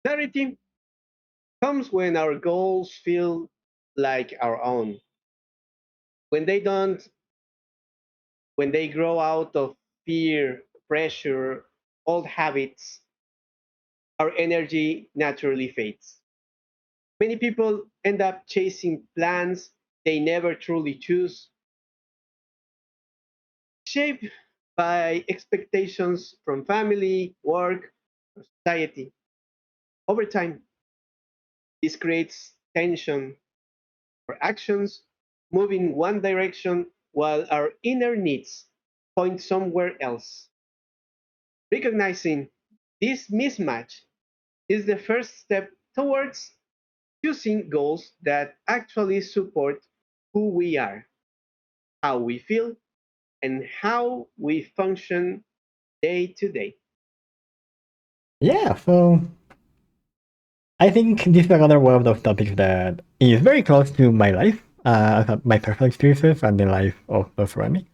Clarity comes when our goals feel like our own. When they don't, when they grow out of fear, pressure, old habits, our energy naturally fades. Many people end up chasing plans they never truly choose, shaped by expectations from family, work, or society. Over time, this creates tension for actions move in one direction while our inner needs point somewhere else. Recognizing this mismatch is the first step towards choosing goals that actually support who we are, how we feel, and how we function day to day. Yeah, so I think this is another one of those topics that is very close to my life, my personal experiences and the life of those around me.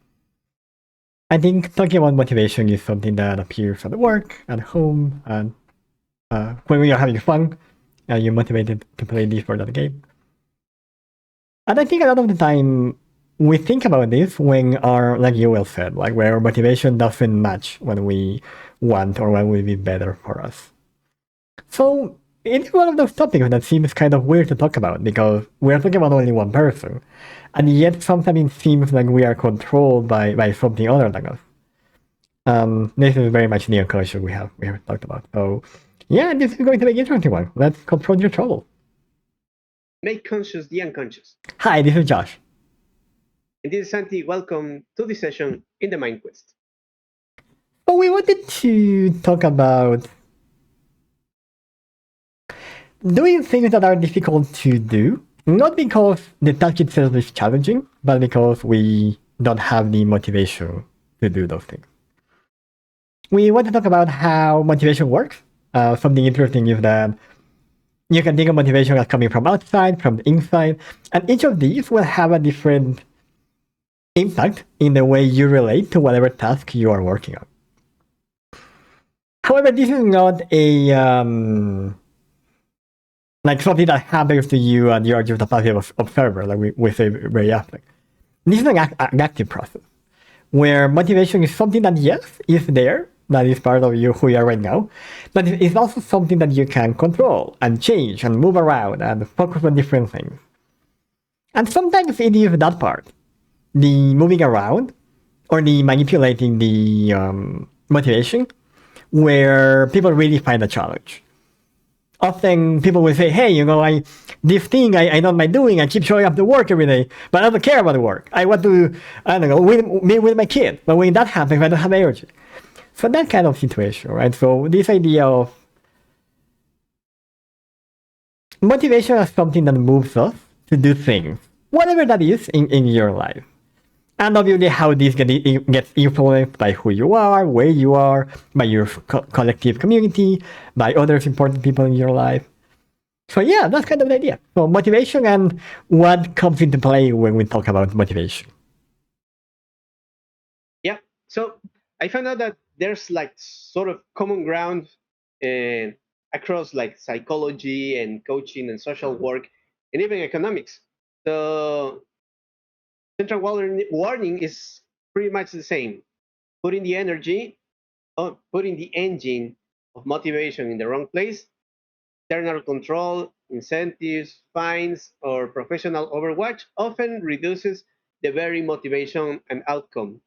I think talking about motivation is something that appears at work, at home, and when we are having fun, and you're motivated to play this or that game. And I think a lot of the time we think about this when our, like you well said, like where our motivation doesn't match what we want or what will be better for us. So it's one of those topics that seems kind of weird to talk about because we're talking about only one person. And yet sometimes it seems like we are controlled by something other than us. This is very much the unconscious we have talked about. So yeah, this is going to be an interesting one. Let's confront your trouble. Make conscious the unconscious. Hi, this is Josh. And this is Santi. Welcome to this session in the Mind Quest. So we wanted to talk about doing things that are difficult to do, not because the task itself is challenging, but because we don't have the motivation to do those things. We want to talk about how motivation works. Something interesting is that you can think of motivation as coming from outside, from the inside, and each of these will have a different impact in the way you relate to whatever task you are working on. However, this is not a like something that happens to you and you're just a passive observer, like we say very often. This is an active process where motivation is something that, yes, is there, that is part of you, who you are right now, but it's also something that you can control and change and move around and focus on different things. And sometimes it is that part, the moving around or the manipulating the motivation, where people really find a challenge. Often people will say, hey, this thing I don't mind doing, I keep showing up to work every day, but I don't care about the work. I want to, I don't know, meet with my kid. But when that happens, I don't have energy. So that kind of situation, right? So this idea of motivation as something that moves us to do things, whatever that is in your life. And obviously how this gets influenced by who you are, where you are, by your collective community, by others important people in your life. So yeah, that's kind of the idea. So motivation and what comes into play when we talk about motivation. Yeah. So I found out that there's like sort of common ground uh, across like psychology and coaching and social work and even economics. So central warning is pretty much the same. Putting the energy, putting the engine of motivation in the wrong place, external control, incentives, fines, or professional overwatch often reduces the very motivation and outcome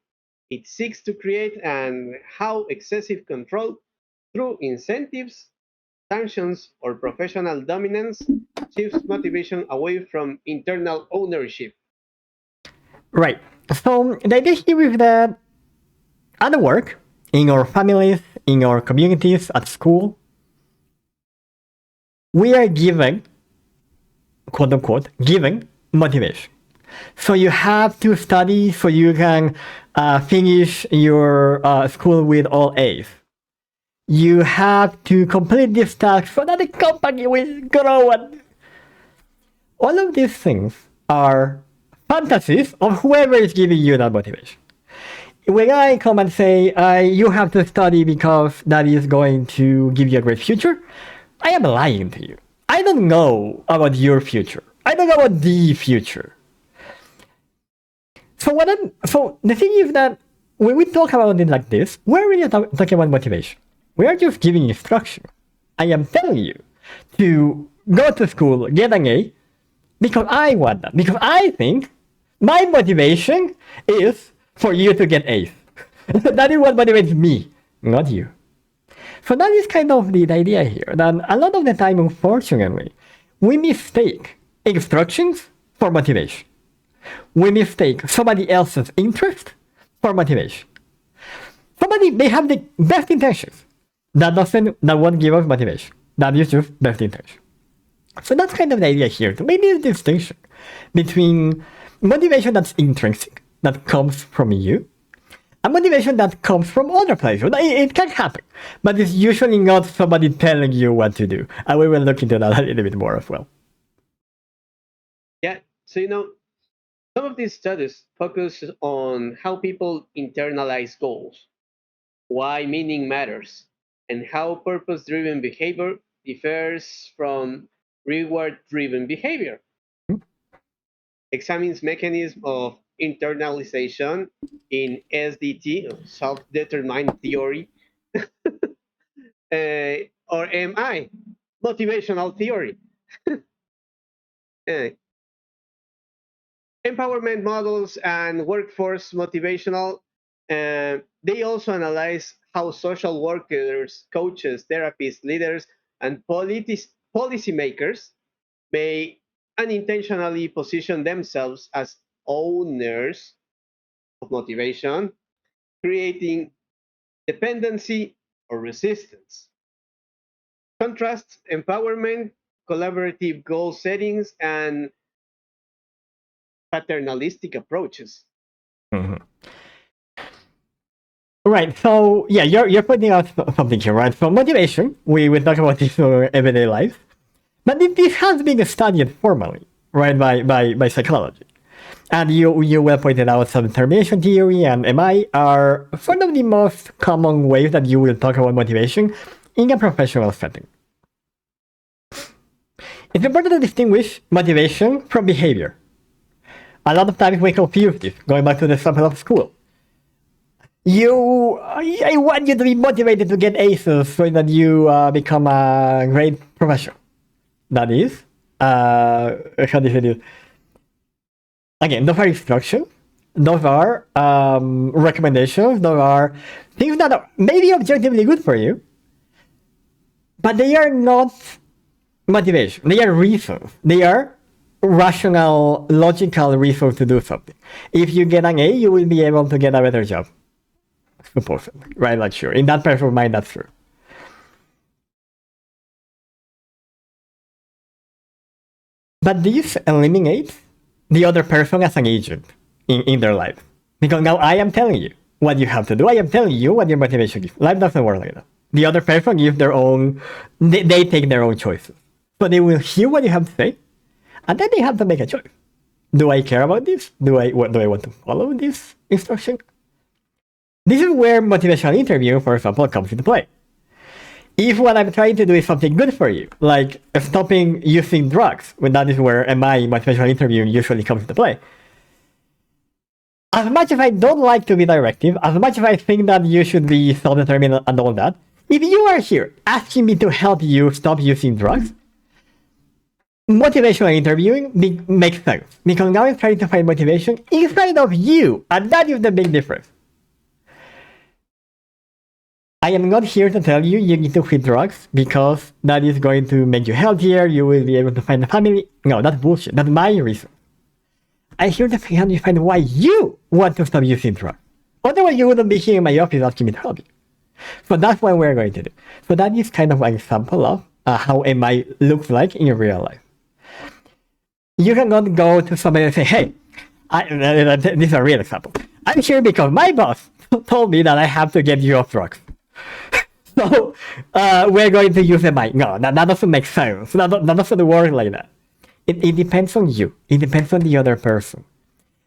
it seeks to create, and how excessive control through incentives, sanctions, or professional dominance shifts motivation away from internal ownership. Right. So the idea here is that at work, in our families, in our communities, at school, we are given, quote unquote, given motivation. So you have to study so you can finish your school with all A's. You have to complete this task so that the company will grow. And all of these things are fantasies of whoever is giving you that motivation. When I come and say, you have to study because that is going to give you a great future, I am lying to you. I don't know about your future. I don't know about the future. So the thing is that when we talk about it like this, we're really talking about motivation. We are just giving instruction. I am telling you to go to school, get an A, because I want that. Because I think my motivation is for you to get A's. That is what motivates me, not you. So that is kind of the idea here. That a lot of the time, unfortunately, we mistake instructions for motivation. We mistake somebody else's interest for motivation. Somebody may have the best intentions. That won't give us motivation. That is just best intention. So that's kind of the idea here, to make this distinction between motivation that's intrinsic, that comes from you, and motivation that comes from other places. It can happen, but it's usually not somebody telling you what to do. And we will look into that a little bit more as well. Yeah. So, some of these studies focus on how people internalize goals, why meaning matters, and how purpose driven behavior differs from reward driven behavior. Examines mechanism of internalization in SDT, self-determined theory, or MI, motivational theory. Uh, Empowerment models and workforce motivational. They also analyze how social workers, coaches, therapists, leaders, and policymakers may unintentionally position themselves as owners of motivation, creating dependency or resistance. Contrast empowerment, collaborative goal settings, and paternalistic approaches. Mhm. Right. So yeah, you're pointing out something here, right? So motivation, we talk about this in everyday life, but this has been studied formally, right, by psychology. And you well pointed out some termination theory and MI are one of the most common ways that you will talk about motivation in a professional setting. It's important to distinguish motivation from behavior. A lot of times we confuse this, going back to the example of school. I want you to be motivated to get aces so that you become a great professional. That is, how do you say this? Again, those are instructions. Those are recommendations. Those are things that are maybe objectively good for you, but they are not motivation. They are reasons. They are rational, logical reasons to do something. If you get an A, you will be able to get a better job. Supposedly, right? Like, sure. In that person's mind, that's true. But this eliminates the other person as an agent in their life. Because now I am telling you what you have to do. I am telling you what your motivation is. Life doesn't work like that. The other person gives their own, they take their own choices. So they will hear what you have to say, and then they have to make a choice. Do I care about this? Do I want to follow this instruction? This is where motivational interviewing, for example, comes into play. If what I'm trying to do is something good for you, like stopping using drugs, when that is where my motivational interviewing usually comes into play. As much as I don't like to be directive, as much as I think that you should be self-determined and all that, if you are here asking me to help you stop using drugs, motivational interviewing makes sense. Because now I'm trying to find motivation inside of you, and that is the big difference. I am not here to tell you you need to quit drugs because that is going to make you healthier, you will be able to find a family. No, that's bullshit. That's my reason. I'm here to help you find why you want to stop using drugs. Otherwise, you wouldn't be here in my office asking me to help you. So that's what we're going to do. So that is kind of an example of how MI looks like in real life. You cannot go to somebody and say, hey, this is a real example. I'm here because my boss told me that I have to get you off drugs. So we're going to use MI. No, that doesn't make sense. That doesn't work like that. It depends on you. It depends on the other person.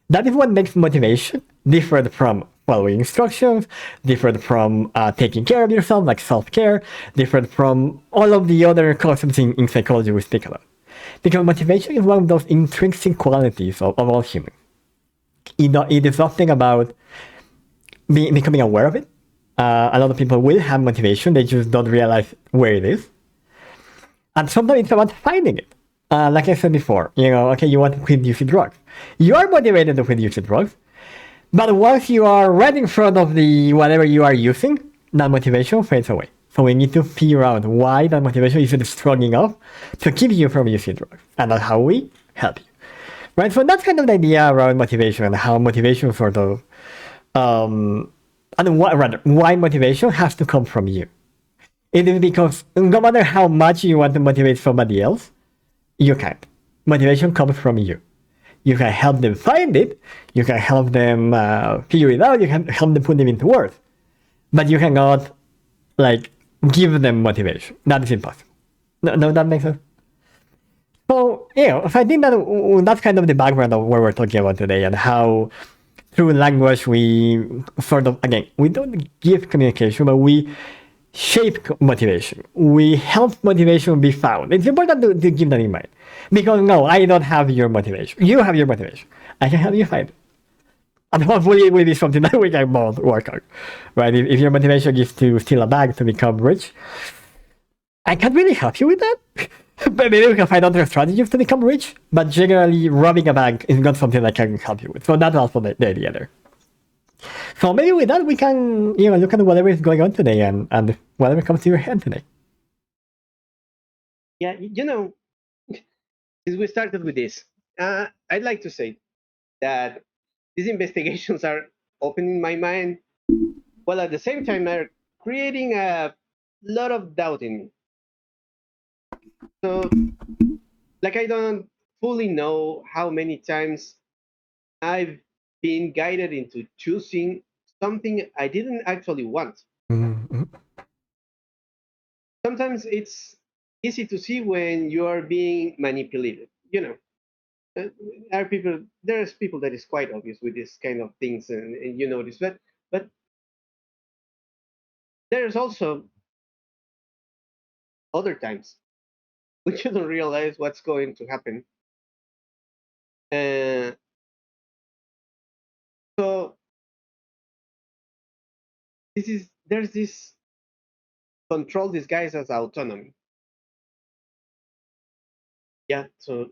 That is what makes motivation different from following instructions, different from taking care of yourself, like self-care, different from all of the other concepts in psychology we speak about. Because motivation is one of those intrinsic qualities of all humans. It is often about becoming aware of it. A lot of people will have motivation, they just don't realize where it is. And sometimes it's about finding it. Like I said before, okay, you want to quit using drugs. You are motivated to quit using drugs, but once you are right in front of the whatever you are using, that motivation fades away. So we need to figure out why that motivation isn't strong enough to keep you from using drugs. And that's how we help you. Right? So that's kind of the idea around motivation and how motivation sort of, why motivation has to come from you. It is because no matter how much you want to motivate somebody else, you can't. Motivation comes from you. You can help them find it, you can help them figure it out, you can help them put it into words. But you cannot, give them motivation. That is impossible. No, that makes sense? So, so I think that's kind of the background of what we're talking about today and how through language we sort of, again, we don't give communication, but we shape motivation. We help motivation be found. It's important to keep that in mind. Because no, I don't have your motivation. You have your motivation. I can help you find it. And hopefully it will be something that we can both work on. Right? If your motivation is to steal a bag to become rich, I can't really help you with that. But maybe we can find other strategies to become rich. But generally, robbing a bank is not something I can help you with. So that's also the idea there. So maybe with that, we can look at whatever is going on today and whatever comes to your head today. Yeah, since we started with this, I'd like to say that these investigations are opening my mind, while at the same time they're creating a lot of doubt in me. So, I don't fully know how many times I've been guided into choosing something I didn't actually want. Mm-hmm. Sometimes it's easy to see when you are being manipulated. Uh, there's people that is quite obvious with this kind of things, and you know this, but there's also other times when you don't realize what's going to happen. Uh, so there's this control disguised as autonomy. Yeah, so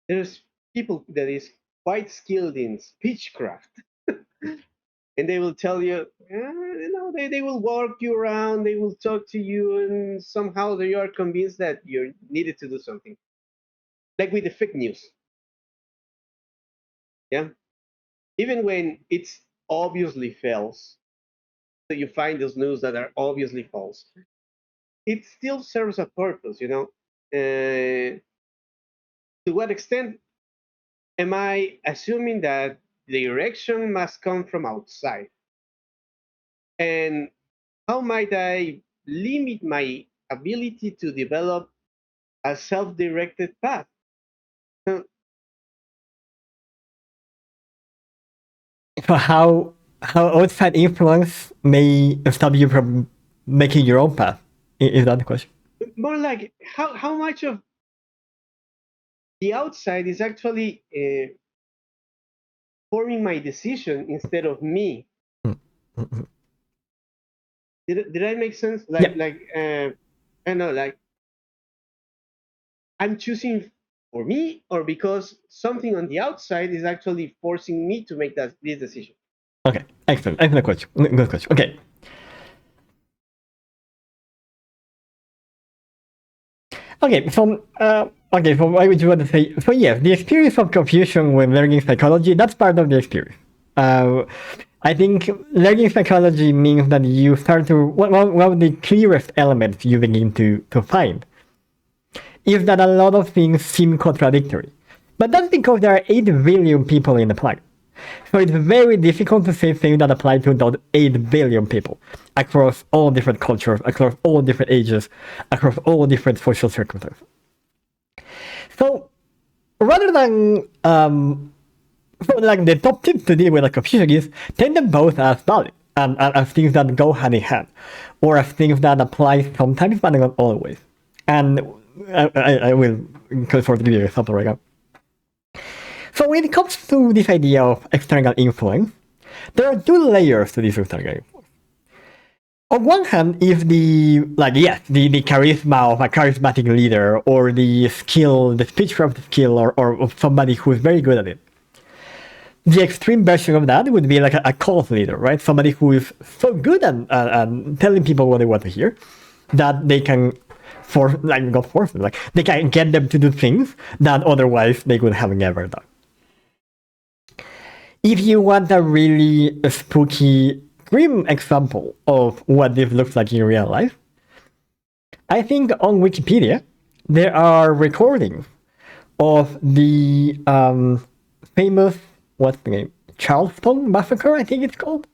there's people that is quite skilled in speechcraft, and they will tell you, they will walk you around, they will talk to you, and somehow they are convinced that you're needed to do something. Like with the fake news, yeah. Even when it's obviously false, so you find those news that are obviously false, it still serves a purpose. To what extent am I assuming that the direction must come from outside? And how might I limit my ability to develop a self-directed path? Uh, So how outside influence may stop you from making your own path? Is that the question? More like how much of the outside is actually forming my decision instead of me. Mm-hmm. Did I make sense? Yeah. I know, I'm choosing for me, or because something on the outside is actually forcing me to make this decision. Okay. Excellent. Excellent question. Good question. Okay. Okay. So I would want to say. So yes, the experience of confusion when learning psychology, that's part of the experience. Uh, I think learning psychology means that you start to one of the clearest elements you begin to find is that a lot of things seem contradictory. But that's because there are 8 billion people in the planet. So it's very difficult to say things that apply to those 8 billion people across all different cultures, across all different ages, across all different social circumstances. So rather than So like the top tip to deal with like confusion is take them both as valid and as things that go hand in hand, or as things that apply sometimes but not always. And I will sort of give you an example right now. So when it comes to this idea of external influence, there are two layers to this external influence. On one hand is the the charisma of a charismatic leader, or the skill, the speechcraft skill, or of somebody who is very good at it. The extreme version of that would be like a cult leader, right? Somebody who is so good at telling people what they want to hear that they can they can get them to do things that otherwise they would have never done. If you want a really spooky, grim example of what this looks like in real life, I think on Wikipedia there are recordings of the famous, what's the name? Charleston Massacre, I think it's called.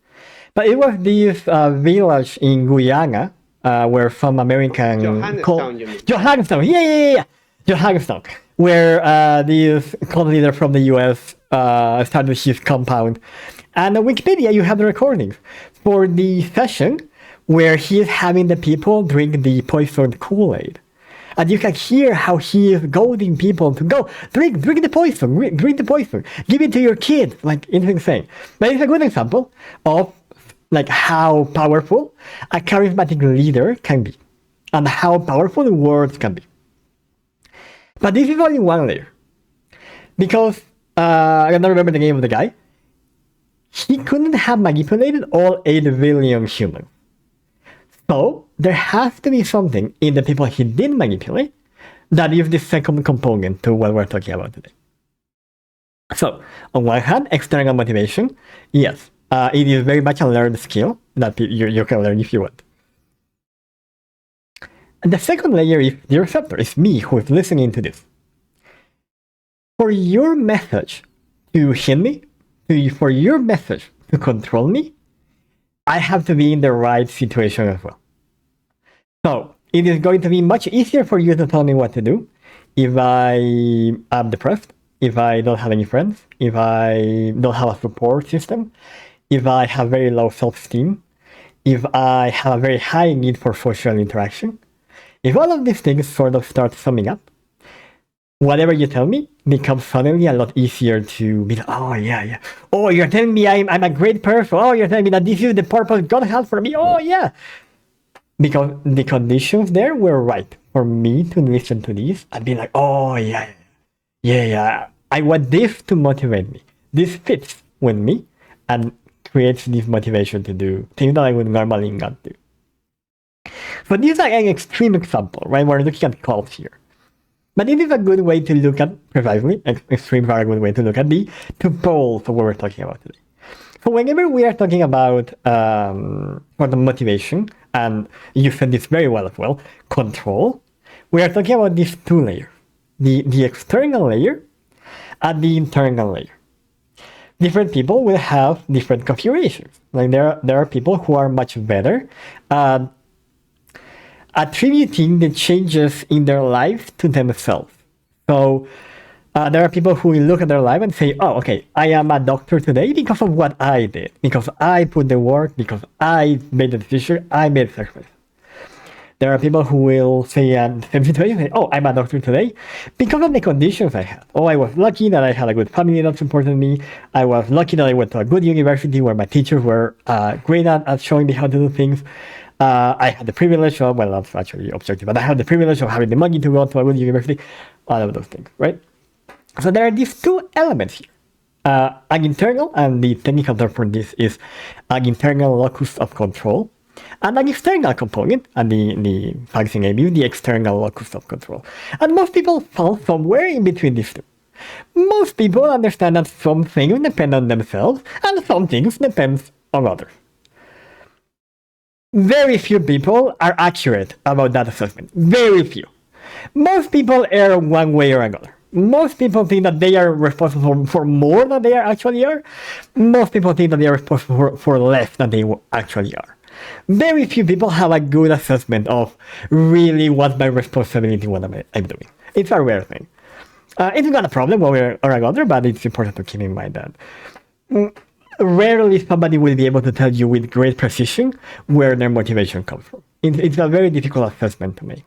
But it was this village in Guyana where some American... Johannestown, you mean? Johannestown, yeah. Johannestown, where this cult leader from the US started his compound. And on Wikipedia, you have the recordings for the session where he is having the people drink the poisoned Kool-Aid. And you can hear how he is goading people to go, drink the poison, drink the poison, give it to your kids. Like, it's insane. But it's a good example of like how powerful a charismatic leader can be, and how powerful words can be. But this is only one layer, because I don't remember the name of the guy. He couldn't have manipulated all 8 billion humans. So there has to be something in the people he did manipulate that is the second component to what we're talking about today. So on one hand, external motivation, yes, it is very much a learned skill that you can learn if you want. And the second layer is the receptor, it's me who is listening to this. For your message to hit me, for your message to control me, I have to be in the right situation as well. So it is going to be much easier for you to tell me what to do if I am depressed, if I don't have any friends, if I don't have a support system, if I have very low self-esteem, if I have a very high need for social interaction. If all of these things sort of start summing up, whatever you tell me becomes suddenly a lot easier to be like, oh yeah. Oh, you're telling me I'm a great person. Oh, you're telling me that this is the purpose God has for me. Oh yeah. Because the conditions there were right for me to listen to this and be like, oh yeah. I want this to motivate me. This fits with me and creates this motivation to do things that I would normally not do. So this is like an extreme example, right? We're looking at cults here. But it is a good way to look at, precisely, extreme are a good way to look at the two poles of what we're talking about today. So whenever we are talking about sort of motivation, and you said this very well as well, control, we are talking about these two layers. The external layer and the internal layer. Different people will have different configurations. Like there are people who are much better at attributing the changes in their life to themselves. So there are people who will look at their life and say, oh, okay, I am a doctor today because of what I did, because I put the work, because I made the decision, I made the sacrifice. There are people who will say in the same situation, say, oh, I'm a doctor today because of the conditions I had. Oh, I was lucky that I had a good family that supported me. I was lucky that I went to a good university where my teachers were great at showing me how to do things. I had the privilege of, well, that's actually objective, but I had the privilege of having the money to go to a good university. All of those things, right? So there are these two elements here. An internal, and the technical term for this is an internal locus of control, and an external component, and the fancy name is the external locus of control. And most people fall somewhere in between these two. Most people understand that some things depend on themselves, and some things depend on others. Very few people are accurate about that assessment. Very few. Most people err one way or another. Most people think that they are responsible for more than they actually are. Most people think that they are responsible for less than they actually are. Very few people have a good assessment of really what's my responsibility, what I'm doing. It's a rare thing. It's not a problem one way or another, but it's important to keep in mind that rarely somebody will be able to tell you with great precision where their motivation comes from. It's a very difficult assessment to make.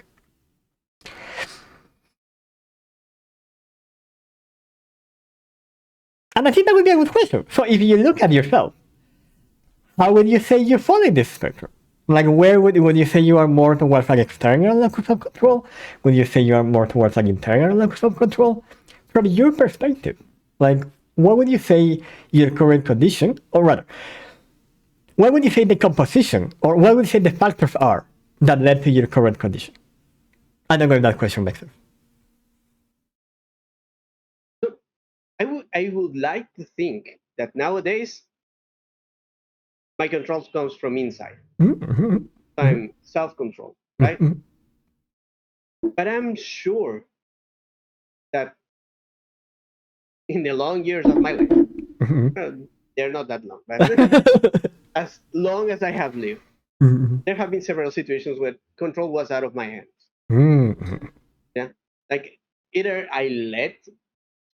And I think that would be a good question. So if you look at yourself, how would you say you fall in this spectrum? Like, where would you say you are more towards like external locus of control? Would you say you are more towards like internal locus of control? From your perspective, like, what would you say your current condition, or rather, what would you say the composition, or what would you say the factors are that led to your current condition? I don't know if that question makes sense. So I would like to think that nowadays my control comes from inside. Mm-hmm. I'm self-control, right? Mm-hmm. But I'm sure that in the long years of my life, Mm-hmm. uh, they're not that long, but as long as I have lived, Mm-hmm. there have been several situations where control was out of my hands. Mm-hmm. Yeah, like either I let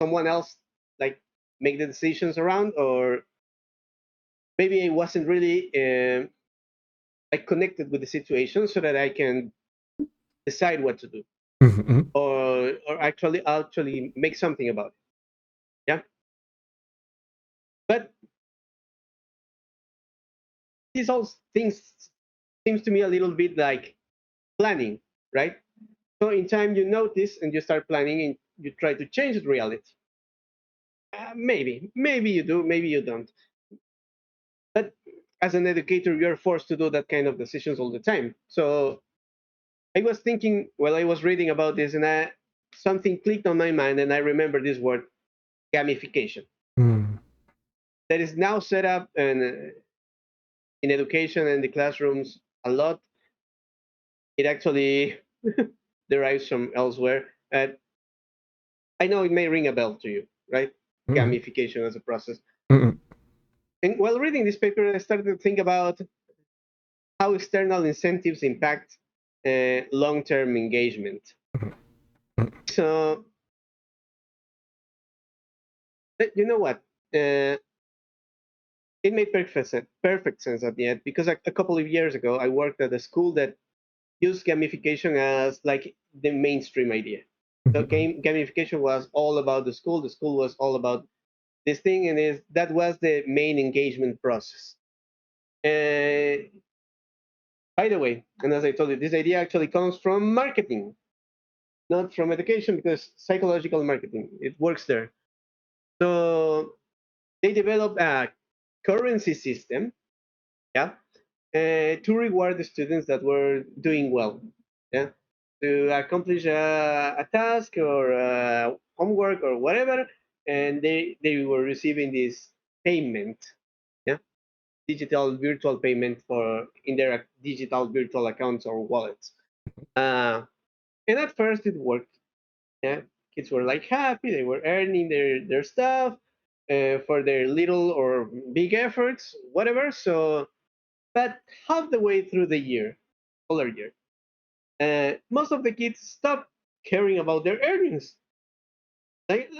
someone else like make the decisions around, or maybe I wasn't really like connected with the situation so that I can decide what to do, Mm-hmm. or actually make something about it. Yeah, but these all things seems to me a little bit like planning, right? So in time you notice and you start planning and you try to change the reality. Maybe you do, maybe you don't. But as an educator, you're forced to do that kind of decisions all the time. So I was thinking while I was reading about this, and something clicked on my mind, and I remember this word, gamification, Mm-hmm. that is now set up in education and the classrooms a lot. It actually derives from elsewhere. I know it may ring a bell to you, right? Gamification as a process. Mm-hmm. And while reading this paper, I started to think about how external incentives impact long-term engagement. So you know what? It made perfect sense at the end, because a couple of years ago I worked at a school that used gamification as like the mainstream idea. So gamification was all about the school. The school was all about this thing, and that was the main engagement process. Uh, by the way, and as I told you, this idea actually comes from marketing, not from education, because psychological marketing, it works there. So they developed a currency system, yeah, to reward the students that were doing well, yeah, to accomplish a task or homework or whatever, and they were receiving this payment, yeah, digital virtual payment for in their digital virtual accounts or wallets. Uh, and at first it worked. Yeah, kids were like happy. They were earning their stuff for their little or big efforts, whatever. So, but half the way through the year, scholar year, most of the kids stopped caring about their earnings. Like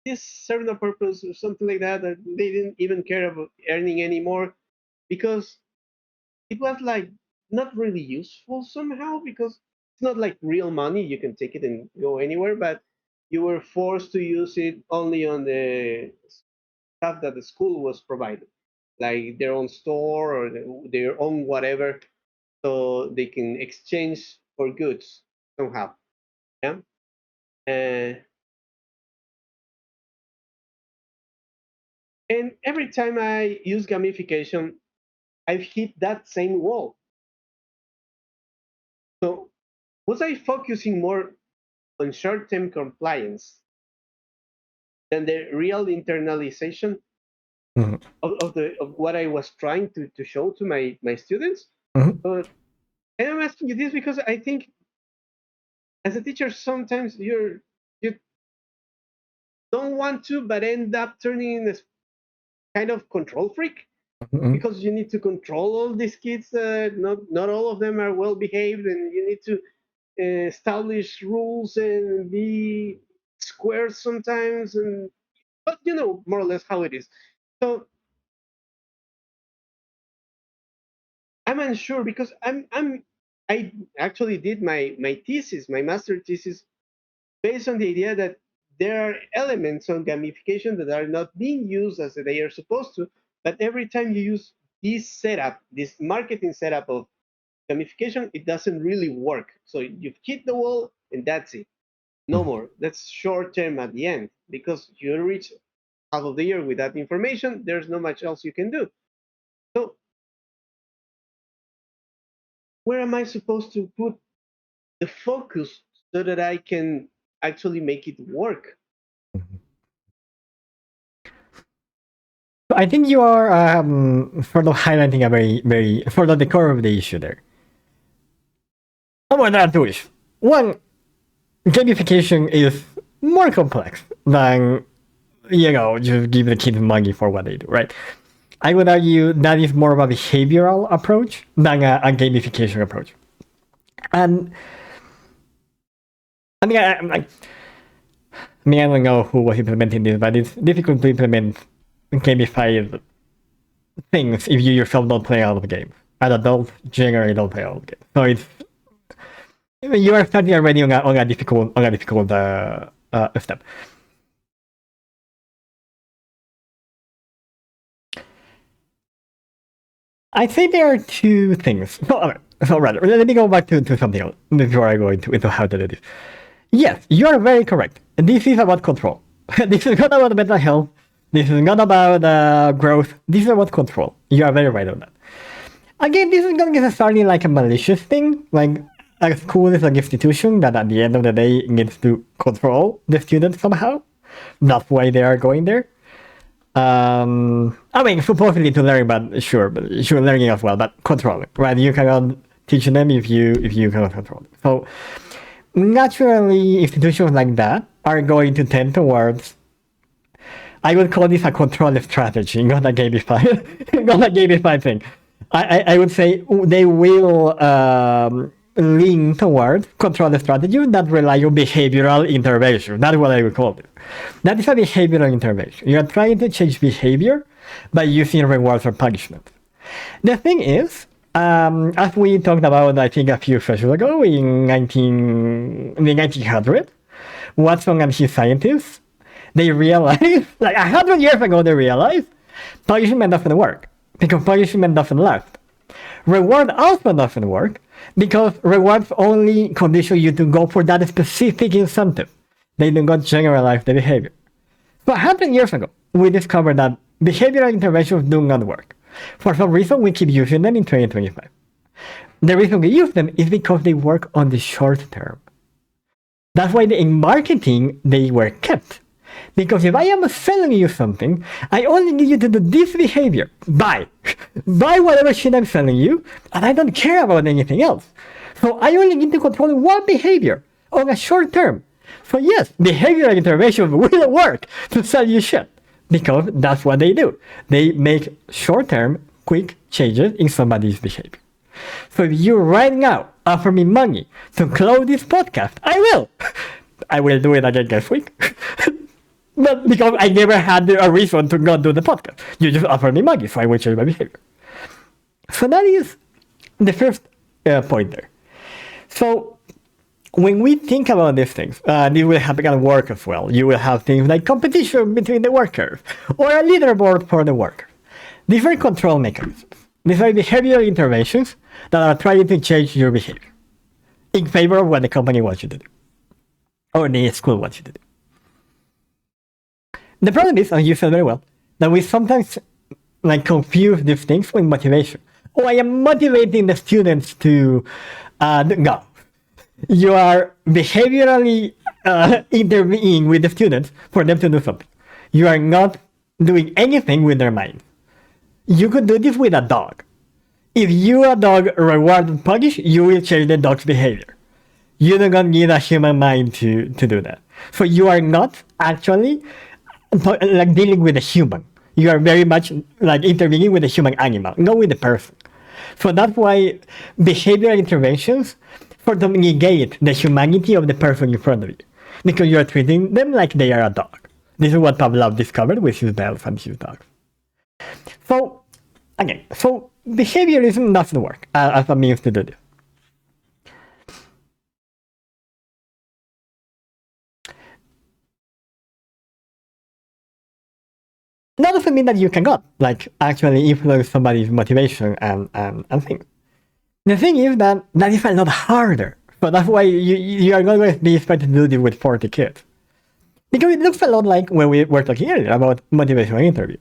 this served a purpose or something like that. That they didn't even care about earning anymore, because it was like not really useful somehow, because it's not like real money. You can take it and go anywhere, but you were forced to use it only on the stuff that the school was providing, like their own store or their own whatever, so they can exchange for goods somehow. Yeah. Uh, and every time I use gamification, I've hit that same wall. So was I focusing more on short-term compliance than the real internalization of what I was trying to show to my students? But and I'm asking you this because I think as a teacher sometimes you don't want to, but end up turning in this kind of control freak, because you need to control all these kids. Not all of them are well behaved, and you need to establish rules and be. squares sometimes, but you know more or less how it is. So I'm unsure because I actually did my thesis, my master thesis, based on the idea that there are elements on gamification that are not being used as they are supposed to. But every time you use this setup, this marketing setup of gamification, it doesn't really work. So you've hit the wall and that's it. No Mhm. more. That's short term at the end because you reach half of the year with that information. There's not much else you can do. So where am I supposed to put the focus so that I can actually make it work? So I think you are sort of highlighting a very sort of the core of the issue there. Well, there are two issues. One, gamification is more complex than just give the kids money for what they do, right? I would argue that is more of a behavioral approach than a gamification approach. And I mean, I don't know who was implementing this, but it's difficult to implement gamified things if you yourself don't play a lot of games. And adults generally don't play a lot of games. So you are starting already on a difficult step. I think there are two things. So rather, let me go back to something else before I go into how to do this. Yes, you are very correct. This is about control. This is not about mental health. This is not about growth. This is about control. You are very right on that. Again, this is not necessarily like a malicious thing. Like a school is an institution that at the end of the day needs to control the students somehow. That's why they are going there. I mean, supposedly to learn, but sure learning as well, but controlling, right? You cannot teach them if you cannot control them. So naturally, institutions like that are going to tend towards. I would call this a control strategy, not a gamified, not a gamified thing. I would say they will lean towards control strategy that rely on behavioral intervention. That's what I would call it. That is a behavioral intervention. You are trying to change behavior by using rewards or punishment. The thing is, as we talked about, I think a few sessions ago in the 1900s, Watson and his scientists, they realized, like 100 years ago, they realized punishment doesn't work because punishment doesn't last. Reward also doesn't work because rewards only condition you to go for that specific incentive. They do not generalize the behavior. So 100 years ago, we discovered that behavioral interventions do not work. For some reason, we keep using them in 2025. The reason we use them is because they work on the short term. That's why in marketing, they were kept. Because if I am selling you something, I only need you to do this behavior. Buy. Buy whatever shit I'm selling you, and I don't care about anything else. So I only need to control one behavior on a short term. So yes, behavioral intervention will work to sell you shit. Because that's what they do. They make short-term, quick changes in somebody's behavior. So if you right now offer me money to close this podcast, I will. I will do it again next week. But because I never had a reason to not do the podcast. You just offer me money, so I will change my behavior. So that is the first point there. So when we think about these things, this will happen at work as well. You will have things like competition between the workers or a leaderboard for the workers. These are control mechanisms. These are behavioral interventions that are trying to change your behavior in favor of what the company wants you to do or the school wants you to do. The problem is, as you said very well, that we sometimes confuse these things with motivation. Oh, I am motivating the students to go. You are behaviorally intervening with the students for them to do something. You are not doing anything with their mind. You could do this with a dog. If you a dog reward and punish, you will change the dog's behavior. You do not need a human mind to do that. So you are not actually dealing with a human. You are very much intervening with the human animal, not with the person. So that's why behavioral interventions sort of negate the humanity of the person in front of you. because you're treating them like they are a dog. This is what Pavlov discovered with his bells and his dogs. So, again, so behaviorism doesn't work as a means to do this. That doesn't mean that you cannot, like, actually influence somebody's motivation and things. The thing is that that is a lot harder. So that's why you are not going to be expected to do this with 40 kids. Because it looks a lot like when we were talking earlier about motivational interview.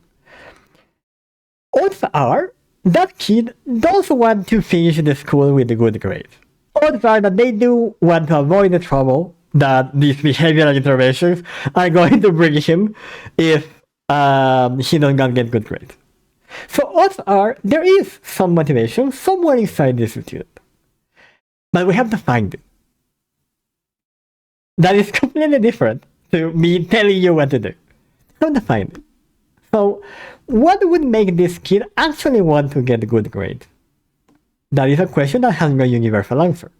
Odds are that kid does want to finish the school with a good grade. Odds are that they do want to avoid the trouble that these behavioral interventions are going to bring him if he does not get good grades. So odds are there is some motivation somewhere inside this student. But we have to find it. That is completely different to me telling you what to do. How to find it. So, what would make this kid actually want to get good grades? That is a question that has no universal answer.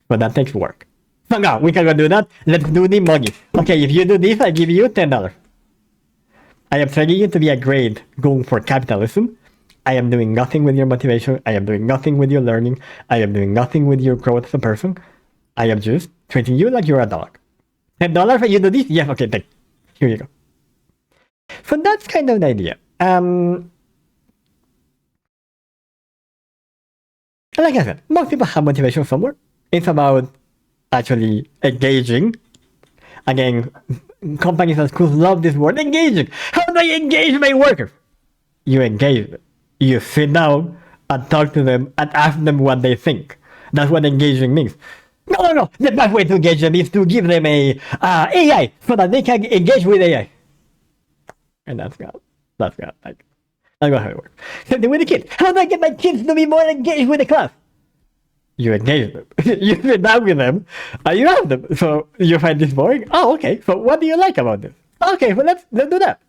But that takes work. So now, we cannot do that. Let's do the money. Okay, if you do this, I give you $10. I am telling you to be a grade going for capitalism. I am doing nothing with your motivation. I am doing nothing with your learning. I am doing nothing with your growth as a person. I am just treating you like you're a dog. $10 and you do this? Yes, okay, take. Here you go. So that's kind of the idea. Like I said, most people have motivation somewhere. It's about actually engaging. Again, companies and schools love this word, engaging. How do I engage my workers? You engage them. You sit down and talk to them and ask them what they think. That's what engaging means. No. The best way to engage them is to give them a AI so that they can engage with AI. And that's like that's not how it works. Same thing with the kids. How do I get my kids to be more engaged with the class? You engage them. You sit down with them and you ask them. So you find this boring? Oh, okay. So what do you like about this? Okay, so let's do that.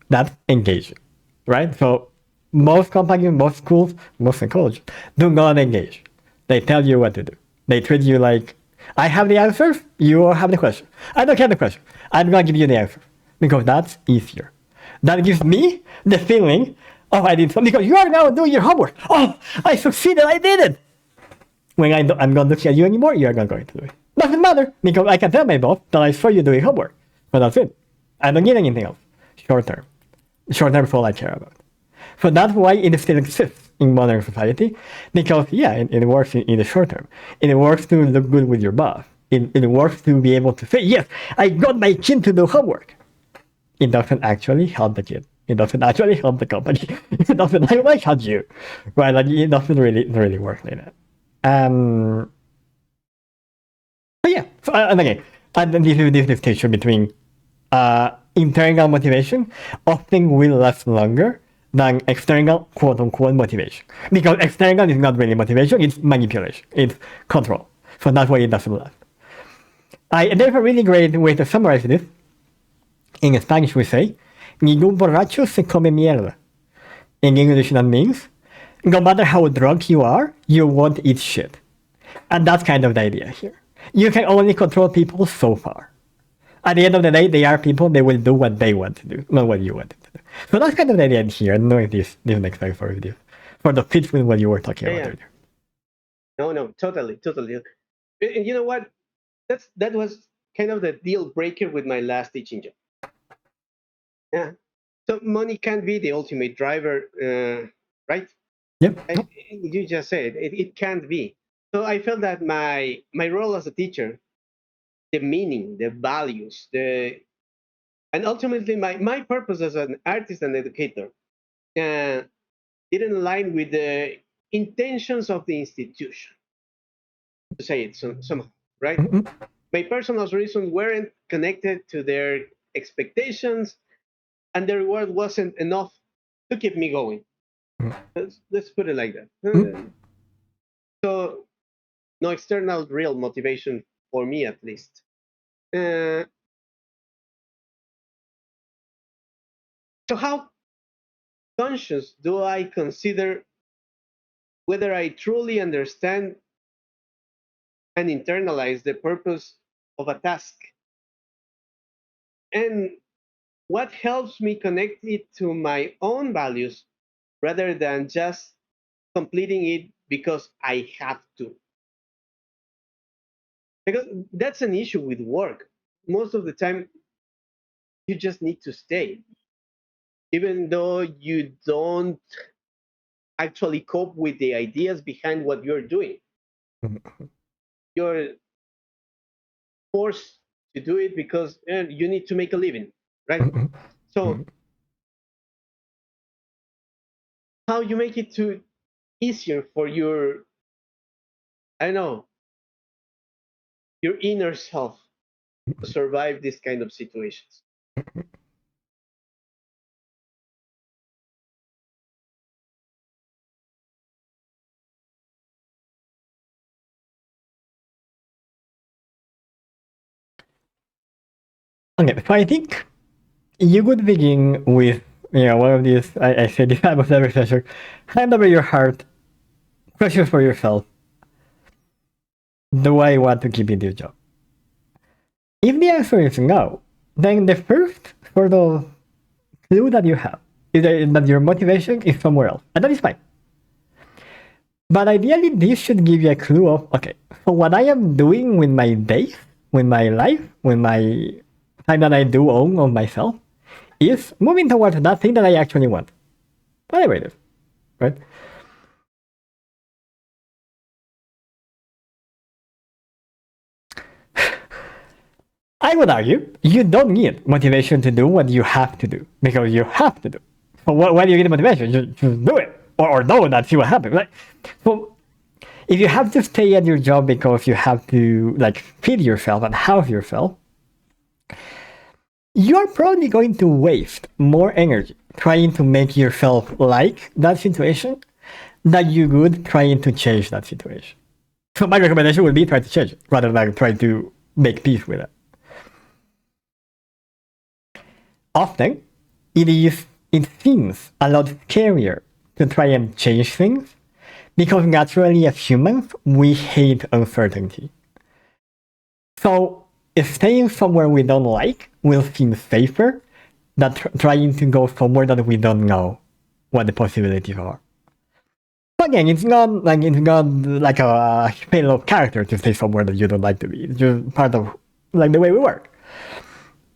That's engaging, right? So most companies, most schools, most psychologists do not engage. They tell you what to do. They treat you like, I have the answers, you have the question. I don't have the question. I'm going to give you the answer because that's easier. That gives me the feeling, oh, I did something because you are now doing your homework. Oh, I succeeded, I did it. When I'm not looking at you anymore, you are not going to do it. Doesn't matter because I can tell my boss that I saw you doing homework. But that's it. I don't need anything else. Short term. Short term is all I care about. So that's why it still exists in modern society because, yeah, it works in the short term. It works to look good with your boss. It works to be able to say, yes, I got my kid to do homework. It doesn't actually help the kid. It doesn't actually help the company. It doesn't like help you, right? Like it doesn't really work like that. But yeah, so, and again, and then this distinction between internal motivation often will last longer than external quote unquote motivation. Because external is not really motivation, it's manipulation, it's control. So that's why it doesn't last. There's a really great way to summarize this. In Spanish we say, ningún borracho se come mierda. In English that means, no matter how drunk you are, you won't eat shit. And that's kind of the idea here. You can only control people so far. At the end of the day, they are people, they will do what they want to do, not what you want to do. So that's kind of the idea here. I don't know if this makes sense for you. For the fit with what you were talking about earlier. No, totally. And you know what? That was kind of the deal breaker with my last teaching job. Yeah. So money can't be the ultimate driver, right? Yep. You just said it can't be. So I felt that my role as a teacher, the meaning, the values, and ultimately my purpose as an artist and educator uh, didn't align with the intentions of the institution, to say it somehow, right? Mm-hmm. My personal reasons weren't connected to their expectations, and the reward wasn't enough to keep me going. Let's put it like that. Mm-hmm. So no external real motivation for me, at least. Uh, so how conscious do I consider whether I truly understand and internalize the purpose of a task? and what helps me connect it to my own values rather than just completing it because I have to. Because that's an issue with work. Most of the time, you just need to stay, even though you don't actually cope with the ideas behind what you're doing. You're forced to do it because you need to make a living, right? So how you make it to easier for your, I don't know, your inner self to survive this kind of situations. Okay, so I think you could begin with, one of these, I said this type of every session, hand over your heart, question for yourself, do I want to keep in this job? If the answer is no, then the first sort of clue that you have is that your motivation is somewhere else, and that is fine. But ideally, this should give you a clue of, okay, so what I am doing with my days, with my life, with my time that I do own of myself, is moving towards that thing that I actually want. Whatever it is, right? I would argue you don't need motivation to do what you have to do because you have to do. So why do you get motivation? Just do it or don't and see what happens. Like, so if you have to stay at your job because you have to like feed yourself and house yourself, you're probably going to waste more energy trying to make yourself like that situation than you would trying to change that situation. So my recommendation would be try to change it rather than try to make peace with it. Often, it seems a lot scarier to try and change things because naturally as humans, we hate uncertainty. So staying somewhere we don't like will seem safer than trying to go somewhere that we don't know what the possibilities are. Again, it's not like a fail of character to stay somewhere that you don't like to be. It's just part of like the way we work.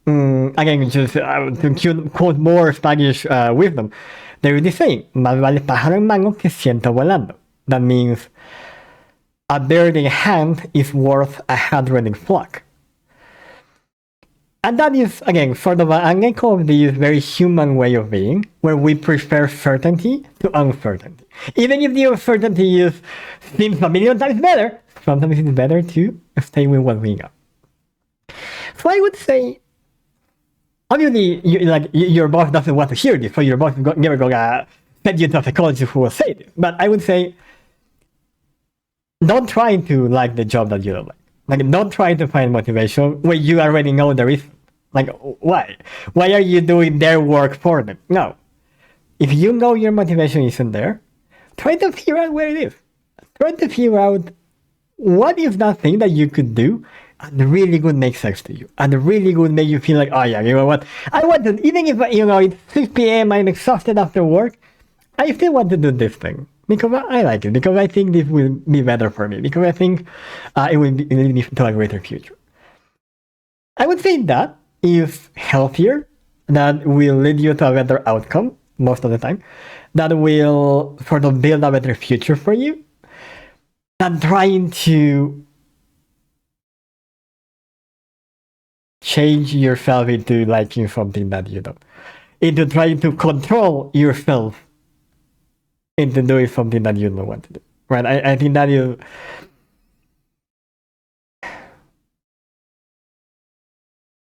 Again, just to quote more Spanish wisdom, there is this saying, más vale pájaro en mano que ciento volando. That means a bird in hand is worth 100 in flock. And that is, again, sort of an echo of this very human way of being, where we prefer certainty to uncertainty. Even if the uncertainty seems a million times better, sometimes it's better to stay with what we know. So I would say, obviously, your boss doesn't want to hear this, so your boss is never gonna send you to a psychologist who will say this. But I would say, don't try to like the job that you don't like. Like, don't try to find motivation where you already know there is. Like, why? Why are you doing their work for them? No. If you know your motivation isn't there, try to figure out where it is. Try to figure out what is that thing that you could do and really would make sense to you and really would make you feel like, oh yeah, you know what? I want to, even if, it's 6 p.m., I'm exhausted after work, I still want to do this thing because I like it, because I think this will be better for me, because I think it will lead me to a greater future. I would say that is healthier, that will lead you to a better outcome most of the time, that will sort of build a better future for you, than trying to change yourself into liking something that you don't. Into trying to control yourself into doing something that you don't want to do. Right? I think that is.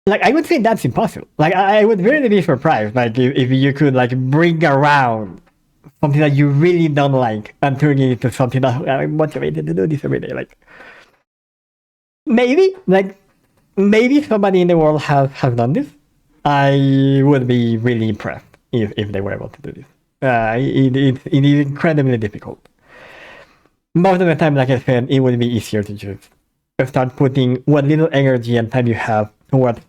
Like, I would say that's impossible. Like, I would really be surprised, like, if you could, like, bring around something that you really don't like and turn it into something that I'm motivated to do this every day. Like, maybe somebody in the world has done this. I would be really impressed if they were able to do this. It is incredibly difficult. Most of the time, like I said, it would be easier to just start putting what little energy and time you have towards,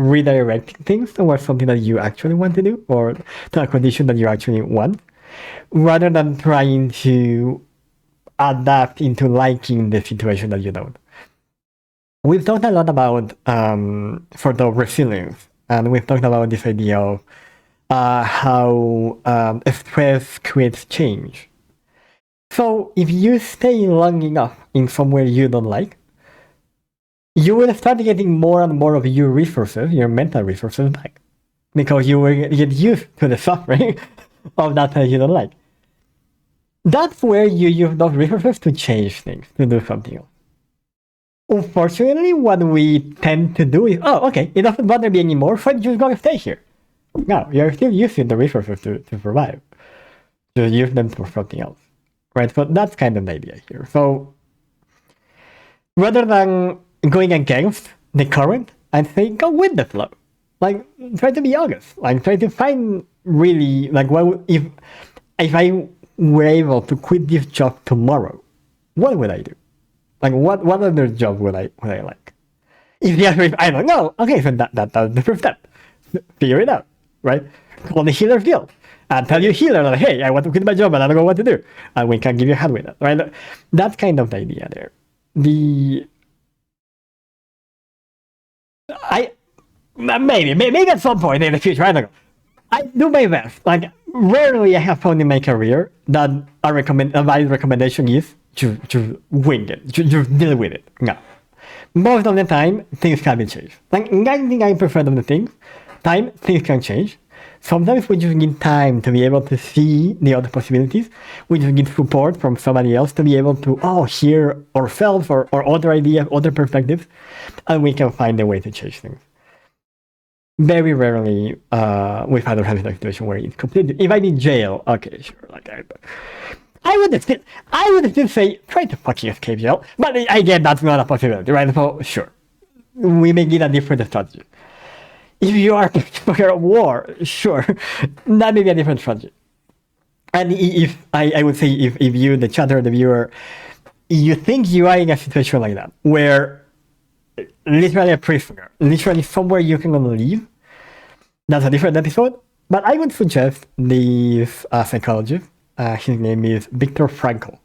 redirecting things towards something that you actually want to do or to a condition that you actually want, rather than trying to adapt into liking the situation that you don't. We've talked a lot about for the resilience, and we've talked about this idea of how stress creates change. So if you stay long enough in somewhere you don't like, you will start getting more and more of your resources, your mental resources back, because you will get used to the suffering of that place you don't like. That's where you use those resources to change things, to do something else. Unfortunately, what we tend to do is, oh, okay, it doesn't bother me anymore, so I'm just gonna stay here. No, you're still using the resources to survive. Just use them for something else. Right? So that's kind of the idea here. So rather than going against the current, I'd say go with the flow. Like, try to be honest. Like, try to find really, like, what if I were able to quit this job tomorrow, what would I do? Like, what other job would I like? If the answer is I don't know, okay, so that's the first step. Figure it out, right? Call the healer's guild and tell your healer that, hey, I want to quit my job and I don't know what to do, and we can give you a hand with that, right? That's kind of the idea there. Maybe at some point in the future, I don't know. I do my best. Like, rarely I have found in my career that a valid recommendation is to wing it, to deal with it. No. Most of the time, things can be changed. Like 99% of the things can change. Sometimes we just need time to be able to see the other possibilities. We just need support from somebody else to be able to hear ourselves or other ideas, other perspectives, and we can find a way to change things. Very rarely we've had a situation where it's completely. If I'm in jail, okay, sure, like I would still say try to fucking escape jail, but again, that's not a possibility, right? So sure, we may need a different strategy. If you are a of war, sure, that may be a different strategy. And if I would say if you, the chatter, the viewer, you think you are in a situation like that where literally a prisoner, literally somewhere you can leave, that's a different episode. But I would suggest this psychologist. His name is Viktor Frankl.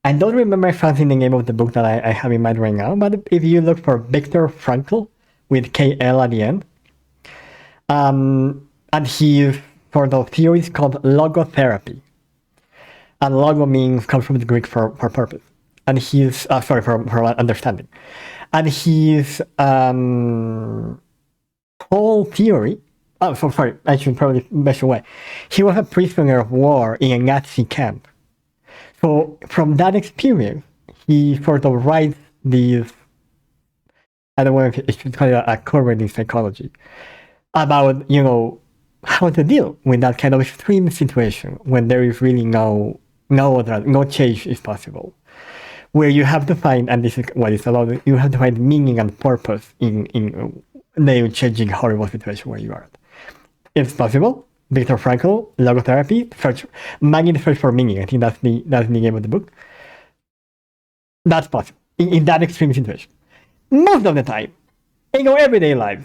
I don't remember exactly the name of the book that I have in mind right now, but if you look for Viktor Frankl with KL at the end, and his sort of theory is called logotherapy. And logo comes from the Greek for purpose. And he's, for understanding. And his whole theory, I should probably mention why. He was a prisoner of war in a Nazi camp. So from that experience, he sort of writes these, I don't know if it should call it a current in psychology, about, how to deal with that kind of extreme situation when there is really no change is possible. Where you have to find, and this is what it's about, you have to find meaning and purpose in the changing horrible situation where you are. It's possible. Viktor Frankl, logotherapy, Maggie search for meaning. I think that's the name of the book. That's possible in that extreme situation. Most of the time, in our everyday life,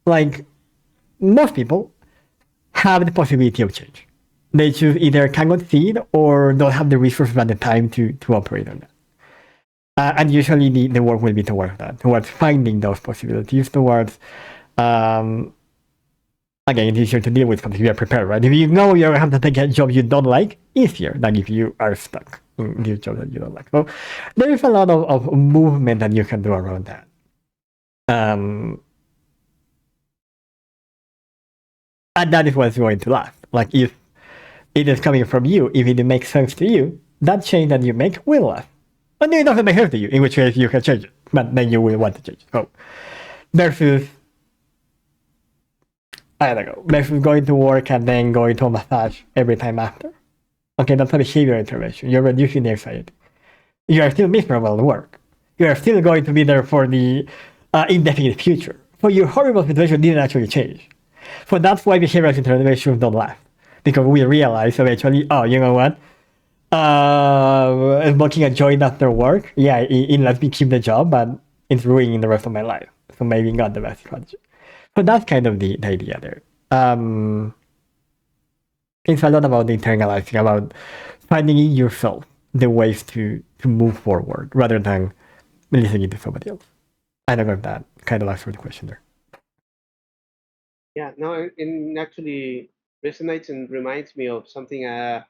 like most people, have the possibility of change. They just either cannot see it or don't have the resources at the time to operate on that. And usually the work will be towards that, towards finding those possibilities, towards again, it's easier to deal with because you are prepared, right? If you know you have to take a job you don't like, easier than if you are stuck in this job that you don't like. So there is a lot of movement that you can do around that. And that is what's going to last. Like if it is coming from you, if it makes sense to you, that change that you make will last. And then it doesn't make sense to you, in which case you can change it, but then you will want to change it. So versus, I don't know, versus going to work and then going to a massage every time after. Okay, that's a behavioral intervention. You're reducing the anxiety. You are still miserable at work. You are still going to be there for the indefinite future. So your horrible situation didn't actually change. So that's why behavioral interventions don't last. Because we realize eventually, you know what? Smoking a joint after work, it lets me keep the job, but it's ruining the rest of my life. So maybe not the best strategy. So that's kind of the idea there. It's a lot about internalizing, about finding in yourself the ways to move forward rather than listening to somebody else. I don't know if that kind of answers the question there. Yeah, no, it actually resonates and reminds me of something an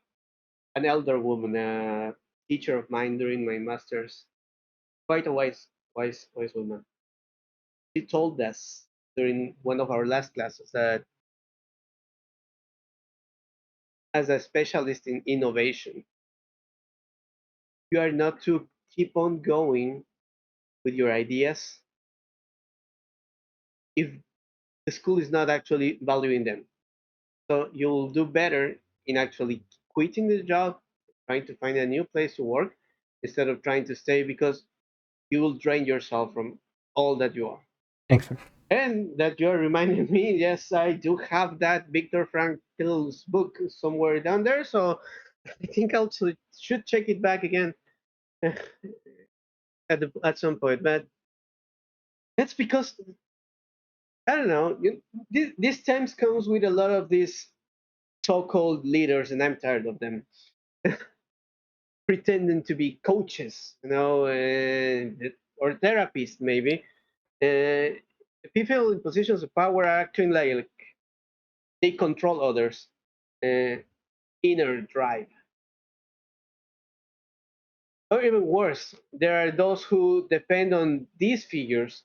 elder woman, a teacher of mine during my master's, quite a wise woman. She told us during one of our last classes that as a specialist in innovation, you are not to keep on going with your ideas if the school is not actually valuing them. So you'll do better in actually quitting the job, trying to find a new place to work instead of trying to stay because you will drain yourself from all that you are. Thanks. And that you're reminding me, yes, I do have that Viktor Frankl's book somewhere down there. So I think I'll should check it back again at some point. But that's because I don't know. This times comes with a lot of these so-called leaders, and I'm tired of them pretending to be coaches, or therapists maybe. Uh, People in positions of power are acting like they control others. Uh, Inner drive. Or even worse, there are those who depend on these figures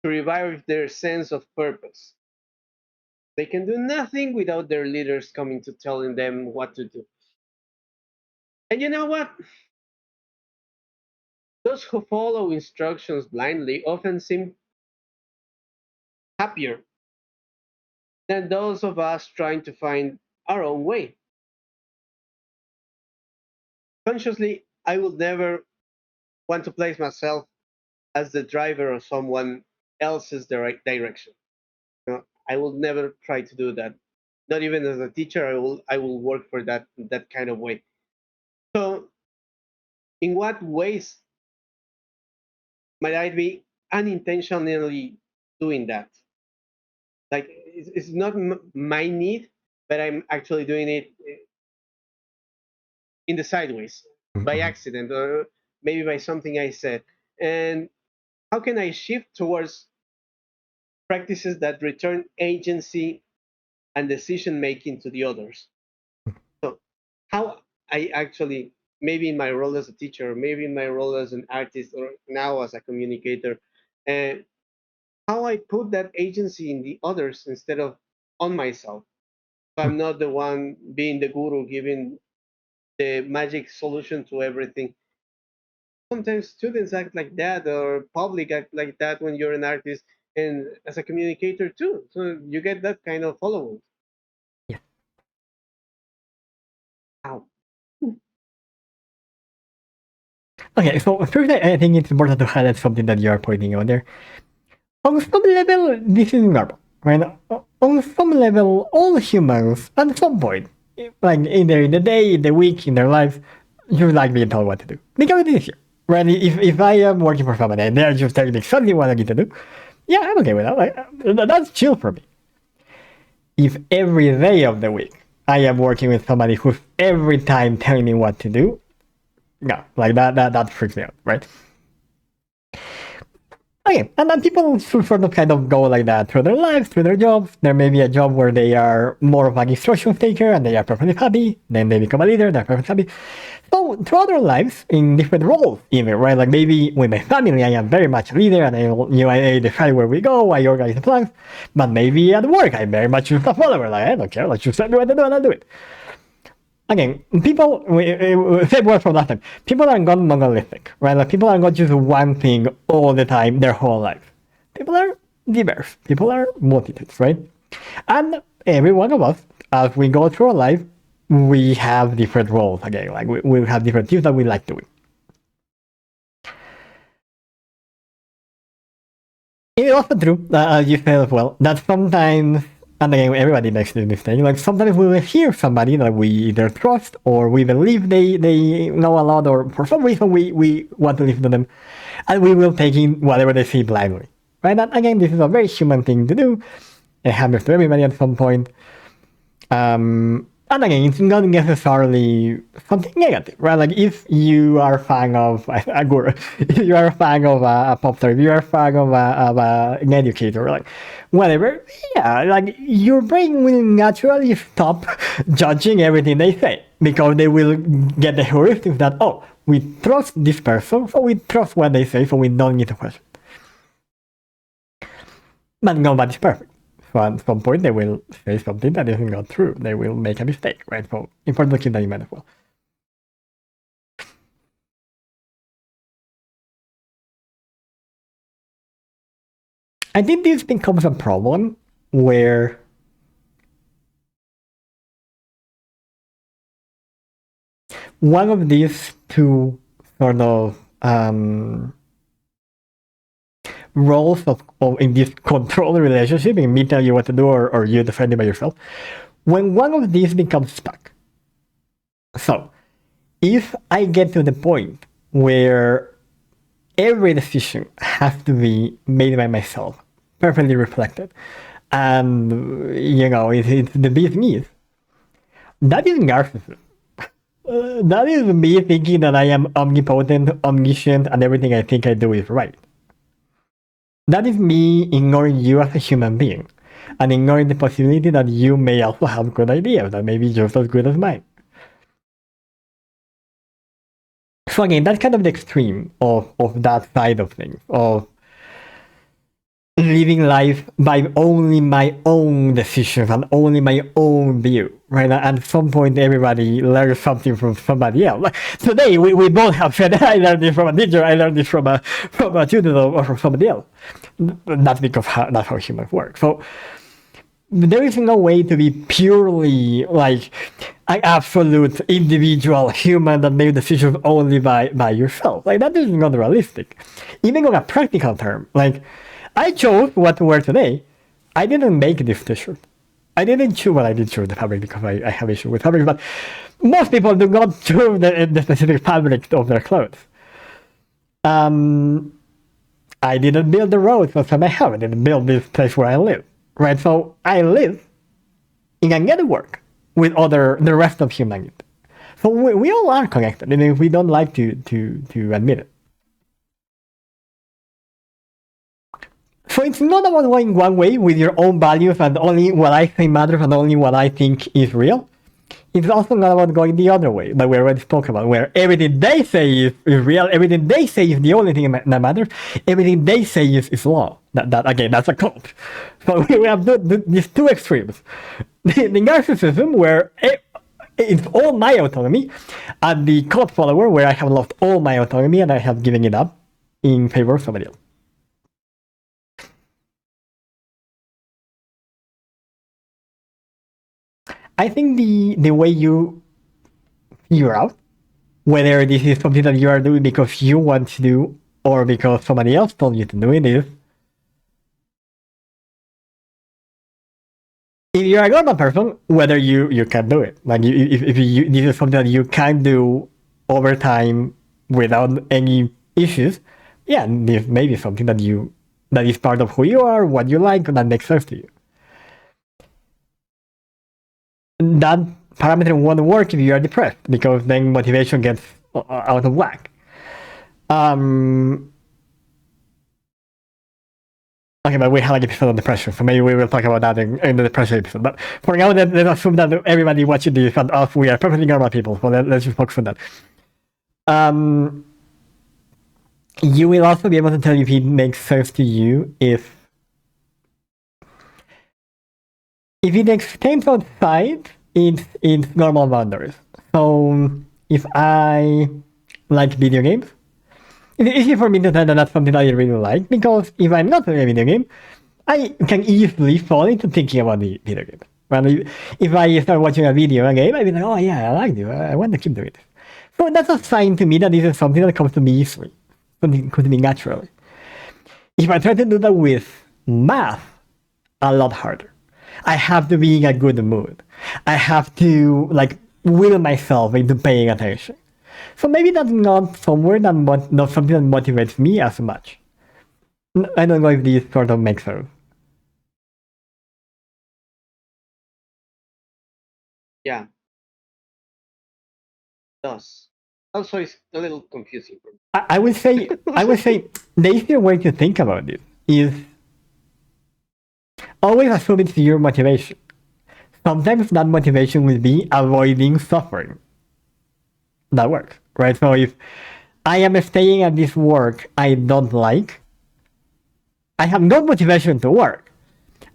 to revive their sense of purpose. They can do nothing without their leaders coming to telling them what to do. And you know what? Those who follow instructions blindly often seem happier than those of us trying to find our own way. Consciously, I would never want to place myself as the driver of someone else's direction. I will never try to do that. Not even as a teacher, I will work for that kind of way. So, in what ways might I be unintentionally doing that? Like it's not my need, but I'm actually doing it in the sideways by Mm-hmm. accident or maybe by something I said. And how can I shift towards practices that return agency and decision making to the others? So, how I actually, maybe in my role as a teacher, maybe in my role as an artist, or now as a communicator, and how I put that agency in the others instead of on myself. So I'm not the one being the guru giving the magic solution to everything. Sometimes students act like that, or public act like that when you're an artist and as a communicator too. So you get that kind of following. Yeah. Ow. Okay, so first, I think it's important to highlight something that you are pointing out there. On some level, this is normal, right? On some level, all humans, at some point, like either in the day, in the week, in their lives, you like being told what to do. Because it is here, right? If I am working for somebody and they're just telling me exactly what I need to do, yeah, I'm okay with that. Like, that's chill for me. If every day of the week I am working with somebody who's every time telling me what to do, no, like that freaks me out, right? Okay, and then people sort of kind of go like that through their lives, through their jobs. There may be a job where they are more of an instruction taker and they are perfectly happy. Then they become a leader, they're perfectly happy. So throughout their lives, in different roles, even right, like maybe with my family, I am very much a leader, and I decide where we go, I organize the plans. But maybe at work, I'm very much just a follower. Like I don't care, let's just tell me what to do and I'll do it. Again, people, same word from last time, people are not monolithic, right? Like people are not just one thing all the time, their whole life. People are diverse. People are multitudes, right? And every one of us, as we go through our life, we have different roles again. Like we have different things that we like doing. It is also true, as you said as well, that sometimes And again, everybody makes this mistake. Like sometimes we will hear somebody that we either trust or we believe they know a lot, or for some reason we want to listen to them, and we will take in whatever they say blindly. Right? And again, this is a very human thing to do. It happens to everybody at some point. And again, it's not necessarily something negative, right? Like if you are a fan of a guru, if you are a fan of a pop star, if you are a fan of an educator, like whatever, yeah, like your brain will naturally stop judging everything they say because they will get the heuristic that, oh, we trust this person, so we trust what they say, so we don't need to question. But nobody's perfect. So at some point they will say something that isn't not true. They will make a mistake, right? So important to keep that in mind as well. I think this becomes a problem where one of these two sort of roles of in this control relationship, in me tell you what to do or you defend it by yourself, when one of these becomes stuck. So if I get to the point where every decision has to be made by myself, perfectly reflected, and it's the business, that is narcissism. That is me thinking that I am omnipotent, omniscient, and everything I think I do is right. That is me ignoring you as a human being and ignoring the possibility that you may also have good ideas that may be just as good as mine. So again, that's kind of the extreme of that side of things, of living life by only my own decisions and only my own view, right? At some point, everybody learns something from somebody else. Like today, we both have said, I learned this from a teacher, I learned this from a tutor or from somebody else. That's because that's how humans work. So there is no way to be purely like an absolute individual human that made decisions only by yourself. Like that is not realistic. Even on a practical term, like I chose what to wear today. I didn't make this t-shirt. I didn't choose, well, I did choose the fabric because I have issue with fabric, but most people do not choose the specific fabric of their clothes. I didn't build the roads from my house. I didn't build this place where I live, right? So I live in a network with the rest of humanity. So we all are connected, and if we don't like to admit it. So it's not about going one way with your own values and only what I think matters and only what I think is real. It's also not about going the other way, like we already spoke about, where everything they say is real, everything they say is the only thing that matters, everything they say is law. That again, that's a cult. So we have these two extremes. The narcissism, where it's all my autonomy, and the cult follower, where I have lost all my autonomy and I have given it up in favor of somebody else. I think the way you figure out whether this is something that you are doing because you want to do or because somebody else told you to do it is, if you're a normal person, whether you can do it. Like if this is something that you can do over time without any issues, yeah, this may be something that is part of who you are, what you like, that makes sense to you. That parameter won't work if you are depressed because then motivation gets out of whack. Okay, but we have an episode on depression, so maybe we will talk about that in the depression episode. But for now, let's assume that everybody watching this and us, we are perfectly normal people, so let's just focus on that. You will also be able to tell if it makes sense to you if it extends outside its normal boundaries. So if I like video games, it's easy for me to tell that that's something I really like, because if I'm not playing a video game, I can easily fall into thinking about the video game. Well, if I start watching a video game, I'll be like, oh yeah, I like this, I want to keep doing this. So that's a sign to me that this is something that comes to me easily, something comes to me naturally. If I try to do that with math, a lot harder. I have to be in a good mood. I have to like will myself into paying attention. So maybe that's not somewhere that not something that motivates me as much. I don't know if this sort of makes sense. Yeah, does. Also, it's a little confusing for I would say the easier way to think about this is always assume it's your motivation. Sometimes that motivation will be avoiding suffering. That works, right? So if I am staying at this work I don't like, I have no motivation to work.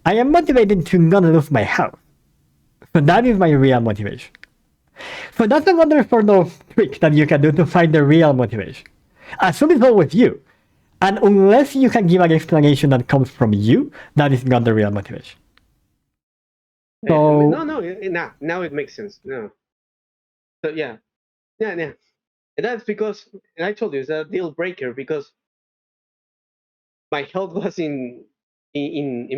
I am motivated to not lose my health. So that is my real motivation. So that's another sort of trick that you can do to find the real motivation. Assume it's always you. And unless you can give an explanation that comes from you, that is not the real motivation. me. No, So, no, now it makes sense. No, so yeah, yeah. And that's because, and I told you, it's a deal breaker because my health was in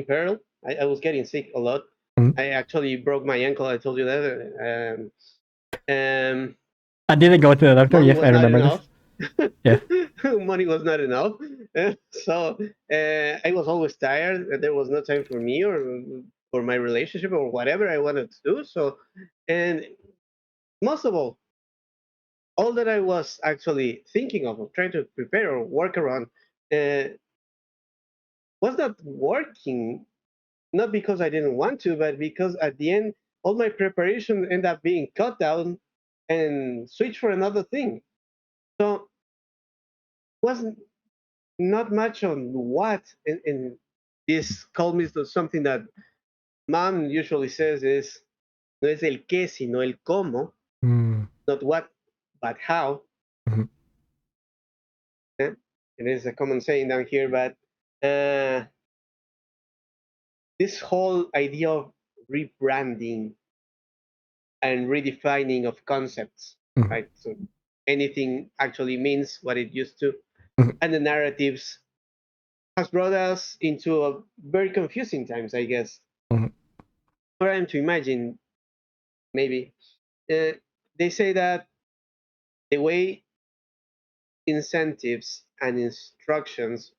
peril. I was getting sick a lot. mm, I actually broke my ankle. I told you that. I didn't go to the doctor. Money Yes, I was not remember this. enough. Yes. Money was not enough. So I was always tired. There was no time for me or for my relationship or whatever I wanted to do. So, and most of all that I was actually thinking of trying to prepare or work around, uh, was not working. Not because I didn't want to, but because at the end, all my preparation ended up being cut down and switched for another thing. So wasn't not much on what. And this called me to something that mom usually says is no es el qué, sino el cómo, Mm, not what, but how. mhm, Eh? It is a common saying down here, but uh, this whole idea of rebranding and redefining of concepts, mhm, right? So anything actually means what it used to, mhm, and the narratives has brought us into a very confusing times, I guess. mhm, For I'm to imagine, maybe uh, they say that the way incentives and instructions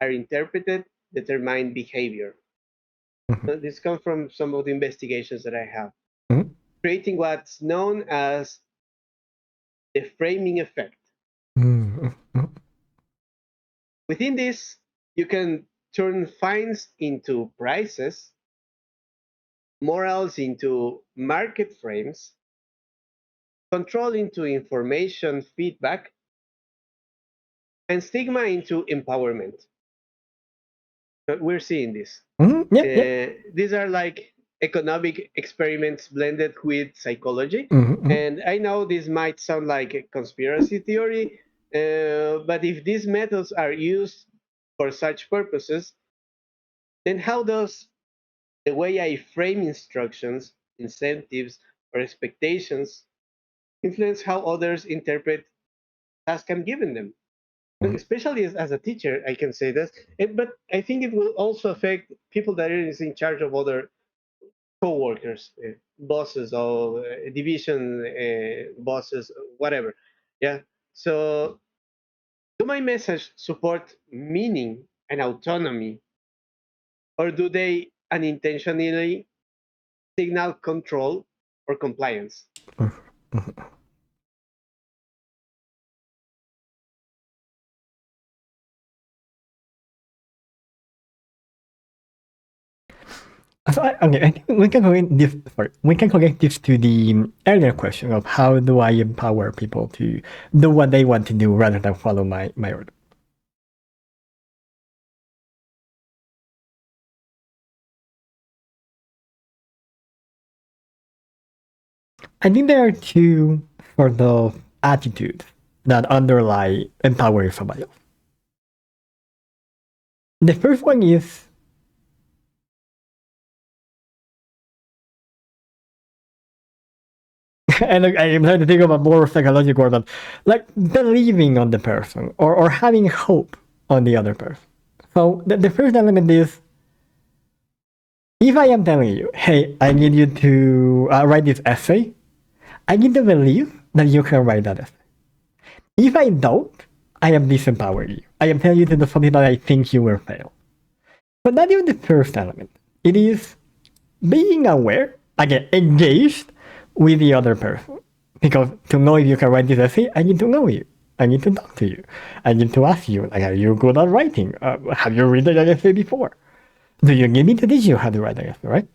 are interpreted determine behavior. mhm, So this comes from some of the investigations that I have, mhm, creating what's known as the framing effect. mhm, mhm, Within this, you can turn fines into prices, morals into market frames, control into information feedback, and stigma into empowerment. But we're seeing this. mhm. Yep, yep. These are like economic experiments blended with psychology. Mhm, mhm, And I know this might sound like a conspiracy theory, but if these methods are used for such purposes, then how does the way I frame instructions, incentives, or expectations influence how others interpret task I'm giving them? mhm, Especially as a teacher, I can say this, but I think it will also affect people that is in charge of other co-workers, bosses, or division bosses, whatever. Yeah. So, do my message support meaning and autonomy, or do they unintentionally signal control or compliance? mhm, mhm. So okay, I think we can connect this. Sorry, we can connect this to the earlier question of how do I empower people to do what they want to do rather than follow my order. I think there are two sort of attitudes that underlie empowering somebody else. The first one is, and I'm trying to think of a more psychological one, like believing on the person or having hope on the other person. So the first element is If I am telling you, hey, I need you to write this essay, I need to believe that you can write that essay. If I don't, I am disempowering you. I am telling you to do something that I think you will fail. But not even the first element. It is being aware, again, engaged with the other person. Because to know if you can write this essay, I need to know you. I need to talk to you. I need to ask you, like, are you good at writing? Have you written an essay before? Do you need me to teach you how to write an essay, right?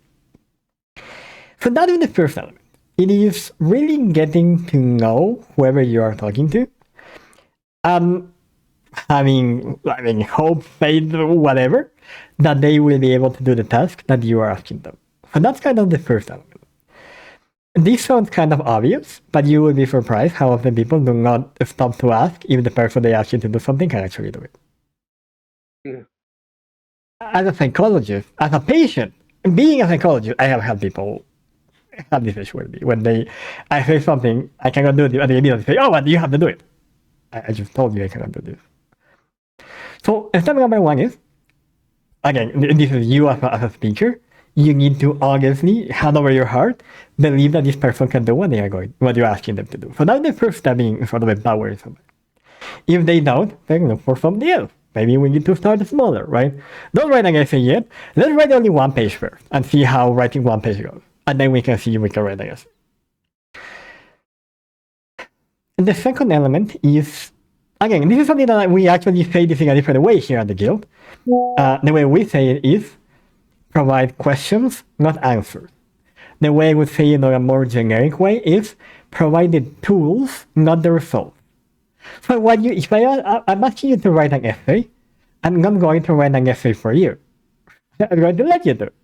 So that is the first element. It is really getting to know whoever you are talking to. Having hope, faith, whatever, that they will be able to do the task that you are asking them. So that's kind of the first element. This sounds kind of obvious, but you will be surprised how often people do not stop to ask if the person they ask you to do something can actually do it. Yeah. As a psychologist, as a patient, being a psychologist, I have had people have this issue with me. When I say something, I cannot do it, and they immediately say, oh, but you have to do it. I just told you I cannot do this. So step number one is, again, this is you as a speaker. You need to honestly, hand over your heart, believe that this person can do what you're asking them to do. So that's the first step in sort of empowering somebody. If they don't, then look for something else. Maybe we need to start smaller, right? Don't write an essay yet. Let's write only one page first and see how writing one page goes. And then we can see if we can write an essay. The second element is, again, this is something that we actually say this in a different way here at the Guild. The way we say it is provide questions, not answers. The way I would say it in a more generic way is provide the tools, not the results. So if I'm asking you to write an essay, I'm not going to write an essay for you. I'm going to let you do it.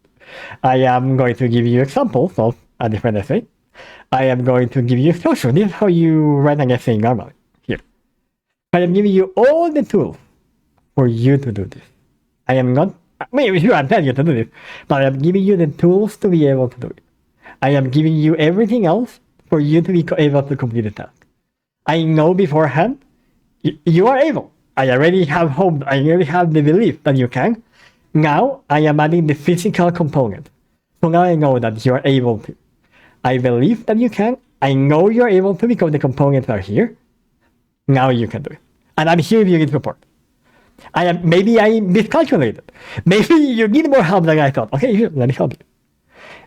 I am going to give you examples of a different essay. I am going to give you structure. This is how you write an essay normally. Here. I am giving you all the tools for you to do this. I am not, maybe sure I'm telling you to do this, but I am giving you the tools to be able to do it. I am giving you everything else for you to be able to complete the task. I know beforehand you are able. I already have hope. I already have the belief that you can. Now I am adding the physical component. So now I know that you are able to. I believe that you can. I know you're able to because the components are here. Now you can do it. And I'm here if you need support. Maybe I miscalculated. Maybe you need more help than I thought. Okay, here, let me help you.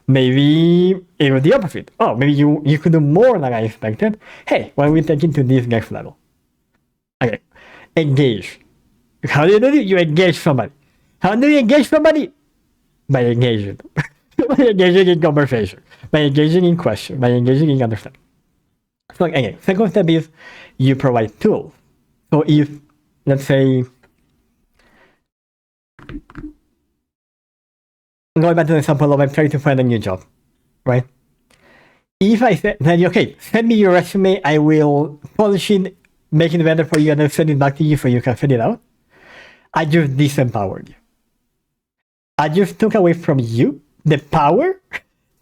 Maybe it was the opposite. Oh, maybe you could do more than I expected. Hey, why don't we take it to this next level? Okay, engage. How do you do it? You engage somebody. How do you engage somebody? By engaging. By engaging in conversation. By engaging in question. By engaging in understanding. So again, second step is you provide tools. So if, let's say, going back to the example of I'm trying to find a new job, right? If I said, then okay, send me your resume, I will polish it, make it better for you, and then send it back to you so you can fill it out. I just disempowered you. I just took away from you the power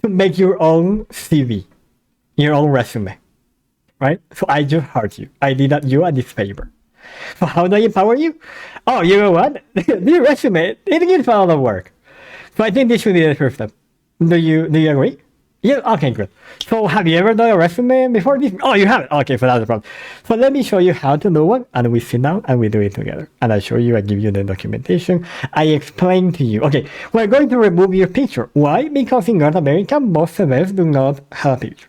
to make your own CV, your own resume, right? So I just hurt you. I did you a disfavor. So how do I empower you? Oh, you know what? The resume, it gives a lot of work. So I think this should be the first step. Do you agree? Yeah, okay, good. So have you ever done a resume before this? Oh, you haven't? Okay, so that's the problem. So let me show you how to do one, and we sit down and we do it together. And I show you, I give you the documentation. I explain to you, okay, we're going to remove your picture. Why? Because in North America, most of us do not have a picture.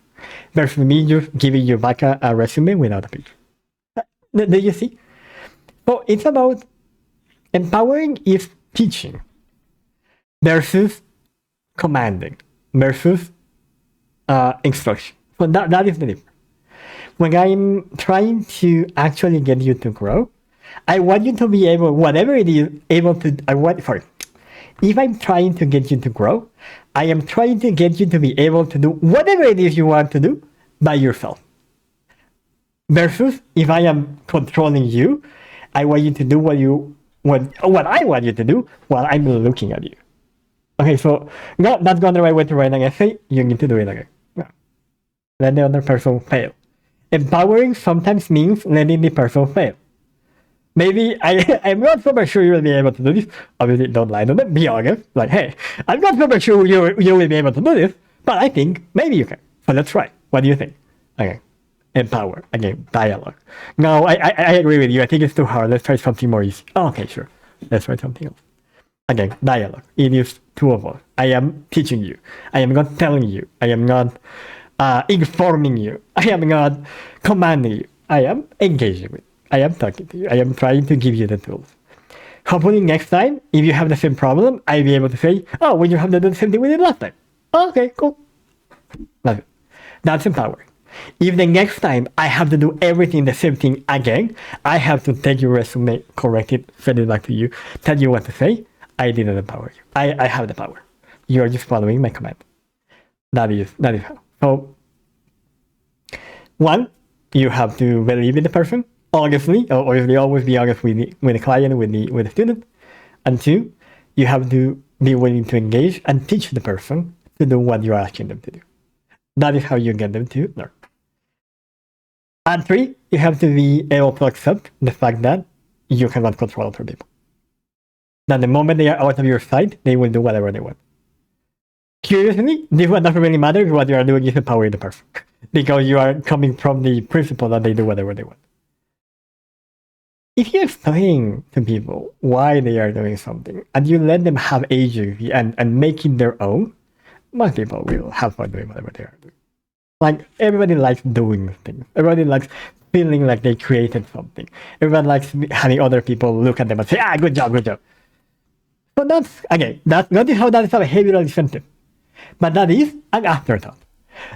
Versus me just giving you back a resume without a picture. Do you see? So it's about empowering is teaching versus commanding versus instruction. So that is the difference. When I'm trying to actually get you to grow, I want you to be able, whatever it is, able to, if I'm trying to get you to grow, I am trying to get you to be able to do whatever it is you want to do by yourself. Versus if I am controlling you, I want you to do what I want you to do while I'm looking at you. Okay, so no, that's not the right way to write an essay. You need to do it again. No. Let the other person fail. Empowering sometimes means letting the person fail. Maybe I'm not super sure you will be able to do this. Obviously, don't lie to them. Be honest. Like, hey, I'm not super sure you will be able to do this, but I think maybe you can. So let's try. What do you think? Okay. Empower. Again, dialogue. No, I agree with you. I think it's too hard. Let's try something more easy. Oh, okay, sure. Let's try something else. Again, dialogue. It is two of us. I am teaching you. I am not telling you. I am not informing you. I am not commanding you. I am engaging with you. I am talking to you. I am trying to give you the tools. Hopefully next time, if you have the same problem, I'll be able to say, oh, well, you have to do the same thing we did last time. Oh, okay, cool. That's it. That's empowering. If the next time I have to do everything the same thing again, I have to take your resume, correct it, send it back to you, tell you what to say, I didn't empower you. I have the power. You're just following my command. That is how. So one, you have to believe in the person. Obviously, always be honest with the client, with the student. And two, you have to be willing to engage and teach the person to do what you're asking them to do. That is how you get them to learn. And three, you have to be able to accept the fact that you cannot control other people. That the moment they are out of your sight, they will do whatever they want. Curiously, this one doesn't really matter if what you are doing is empowering the person, because you are coming from the principle that they do whatever they want. If you explain to people why they are doing something and you let them have agency and make it their own, most people will have fun doing whatever they are doing. Like, everybody likes doing things. Everybody likes feeling like they created something. Everybody likes having other people look at them and say, ah, good job, good job. So that's, again, that's not how that is a behavioral incentive. But that is an afterthought.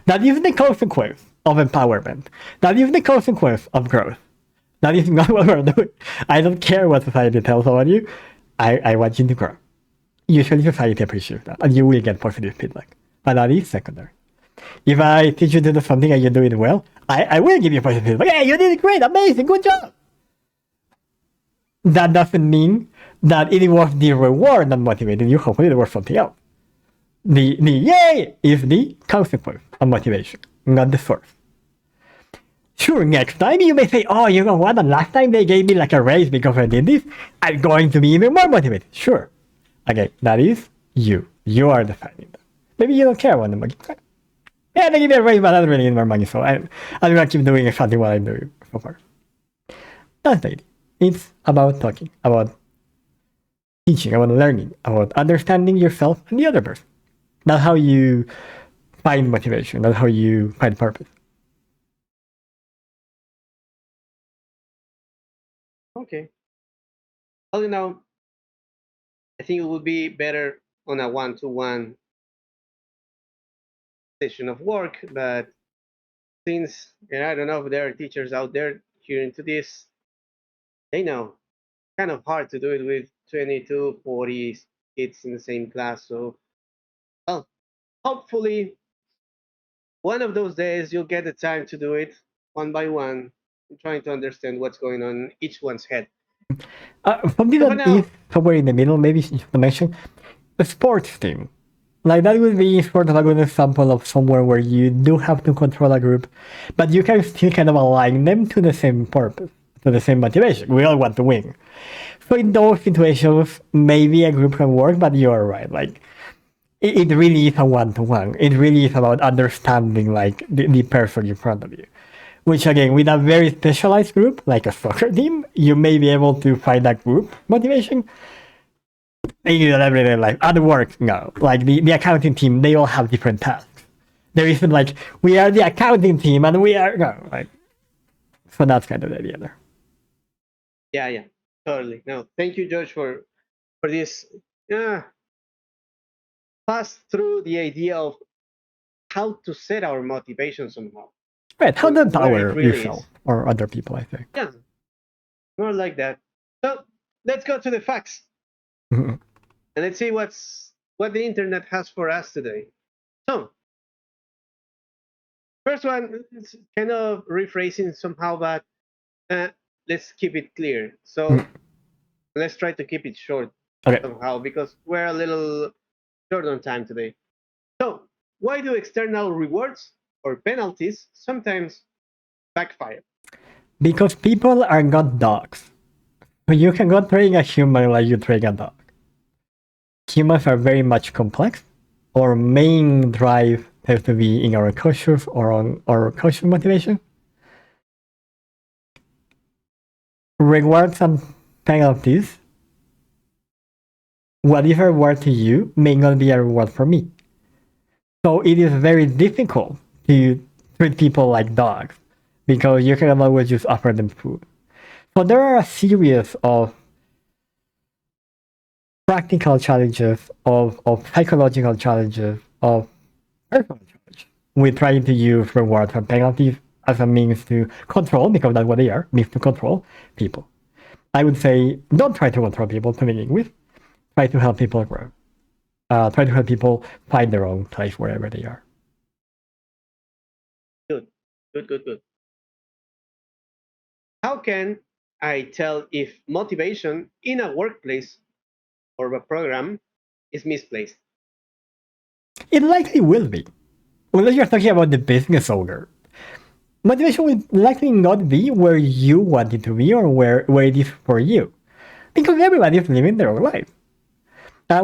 That is the consequence of empowerment. That is the consequence of growth. That is not what we're doing. I don't care what society tells about you. I want you to grow. Usually society appreciates that, and you will get positive feedback. But that is secondary. If I teach you to do something and you do it well, I will give you positive feedback. Hey, you did it great, amazing, good job. That doesn't mean that it was the reward that motivated you. Hopefully, there was something else. The yay is the consequence of motivation, not the source. Sure, next time you may say, oh, you know what, the last time they gave me like a raise because I did this, I'm going to be even more motivated. Sure. Okay, that is you. You are deciding that. Maybe you don't care about the money. Yeah, they give me a raise, but I don't really need more money, so I'm gonna keep doing exactly what I'm doing so far. That's the idea. It's about talking, about teaching, about learning, about understanding yourself and the other person. That's how you find motivation. That's how you find purpose. Okay. Well, I think it would be better on a one-to-one session of work, but since, and I don't know if there are teachers out there hearing to this, they know kind of hard to do it with 22, 40 kids in the same class. So, well, hopefully one of those days you'll get the time to do it one by one, trying to understand what's going on in each one's head. Something So for that is now, somewhere in the middle, maybe just to mention, a sports team. Like, that would be sort of a good example of somewhere where you do have to control a group, but you can still kind of align them to the same purpose, to the same motivation. We all want to win. So in those situations, maybe a group can work, but you're right. Like, it really is a one-to-one. It really is about understanding like the person in front of you. Which again, with a very specialized group, like a soccer team, you may be able to find that group motivation in your everyday life. At work, no. Like the accounting team, they all have different tasks. There isn't like, we are the accounting team and we are, no. Like, so that's kind of the idea there. yeah, totally. No, thank you, Josh, for this. Uh, pass through the idea of how to set our motivation somehow, Right, how to where it empower really yourself is. or other people, I think. Yeah, more like that. So let's go to the facts Mhm. and let's see what the internet has for us today. So first one, it's kind of rephrasing somehow, but uh, let's keep it clear. Mhm. So let's try to keep it short Okay. somehow because we're a little short on time today. So why do external rewards or penalties sometimes backfire? Because people are not dogs. You cannot train a human like you train a dog. Humans are very much complex. Our main drive has to be in our cultures or on our cultural motivation. Rewards and penalties. What is a reward to you may not be a reward for me. So it is very difficult to treat people like dogs because you can always just offer them food. So there are a series of practical challenges, of psychological challenges, of personal challenges. We're trying to use rewards and penalties as a means to control, because that's what they are, means to control people. I would say don't try to control people to begin with. Try to help people grow. Try to help people find their own place wherever they are. Good, good, good, good. How can I tell if motivation in a workplace or a program is misplaced? It likely will be. Unless you're talking about the business owner. Motivation will likely not be where you want it to be or where it is for you. Because everybody is living their own life.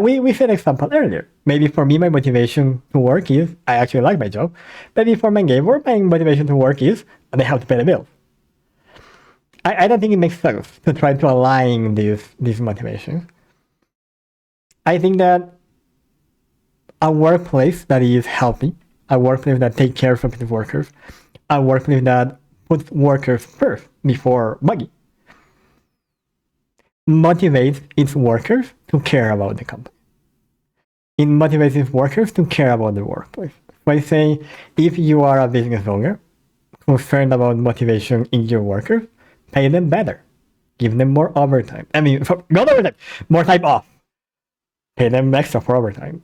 We said an example earlier. Maybe for me, my motivation to work is I actually like my job. Maybe for my neighbor, my motivation to work is they have to pay the bills. I don't think it makes sense to try to align these motivations. I think that a workplace that is healthy, a workplace that takes care of its workers, a workplace that puts workers first before money, motivates its workers to care about the company. It motivates its workers to care about the workplace. So I say, if you are a business owner concerned about motivation in your workers, pay them better. Give them more overtime. I mean, not overtime, more time off. Pay them extra for overtime.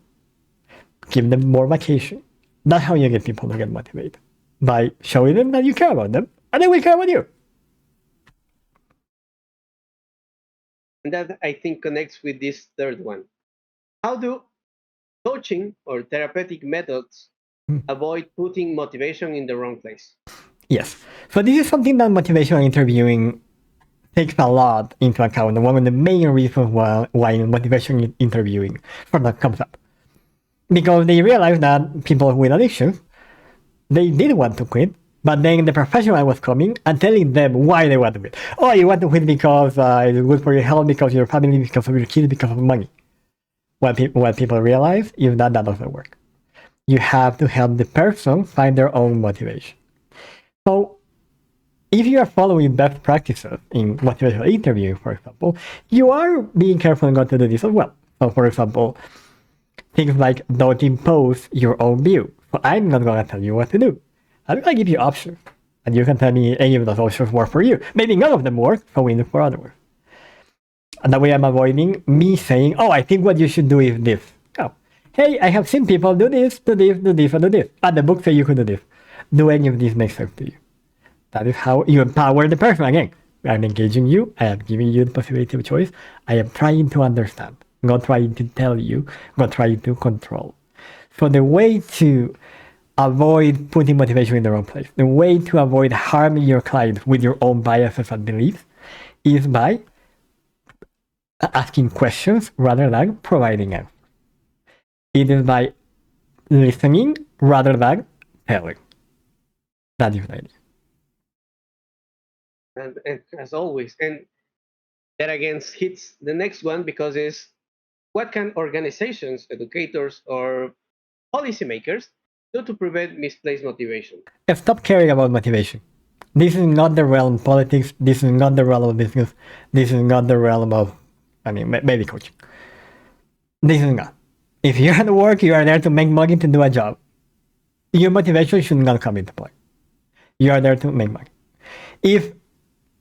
Give them more vacation. That's how you get people to get motivated. By showing them that you care about them, and they will care about you. And that I think connects with this third one. How do coaching or therapeutic methods avoid putting motivation in the wrong place? Yes. So this is something that motivational interviewing takes a lot into account. One of the main reasons why motivation interviewing for that comes up. Because they realize that people with addictions, they did want to quit, but then the professional was coming and telling them why they want to quit. Oh, you want to quit because it's good for your health, because of your family, because of your kids, because of money. What people realize is that doesn't work. You have to help the person find their own motivation. So if you are following best practices in motivational interviewing, for example, you are being careful not to do this as well. So, for example, things like don't impose your own view. So I'm not going to tell you what to do. I'm going to give you options. And you can tell me any of those options work for you. Maybe none of them work, so we look for other ones. And that way I'm avoiding me saying, oh, I think what you should do is this. Oh, hey, I have seen people do this, do this, do this, and do this. And the book says you could do this. Do any of these make sense to you? That is how you empower the person. Again, I'm engaging you. I am giving you the possibility of choice. I am trying to understand, not trying to tell you, not trying to control. So the way to avoid putting motivation in the wrong place, the way to avoid harming your client with your own biases and beliefs is by asking questions rather than providing answers. It is by listening rather than telling. That is the idea. And as always, and that again hits the next one because it's what can organizations, educators, or policymakers do to prevent misplaced motivation? Stop caring about motivation. This is not the realm of politics. This is not the realm of business. This is not the realm of, maybe coaching. This is not. If you're at work, you are there to make money to do a job. Your motivation should not come into play. You are there to make money. If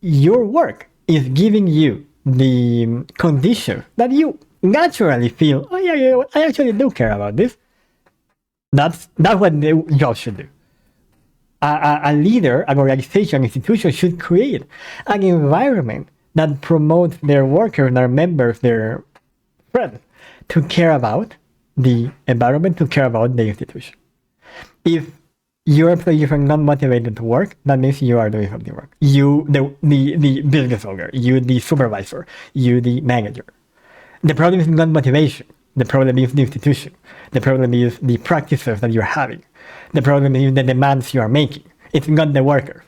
your work is giving you the condition that you naturally feel, oh yeah, I actually do care about this, that's what the job should do. A leader, an organization, an institution should create an environment that promotes their workers, their members, their friends to care about the environment, to care about the institution. If your employees are not motivated to work, that means you are doing something wrong. You, the business owner, you, the supervisor, you, the manager. The problem is not motivation. The problem is the institution. The problem is the practices that you're having. The problem is the demands you are making. It's not the worker.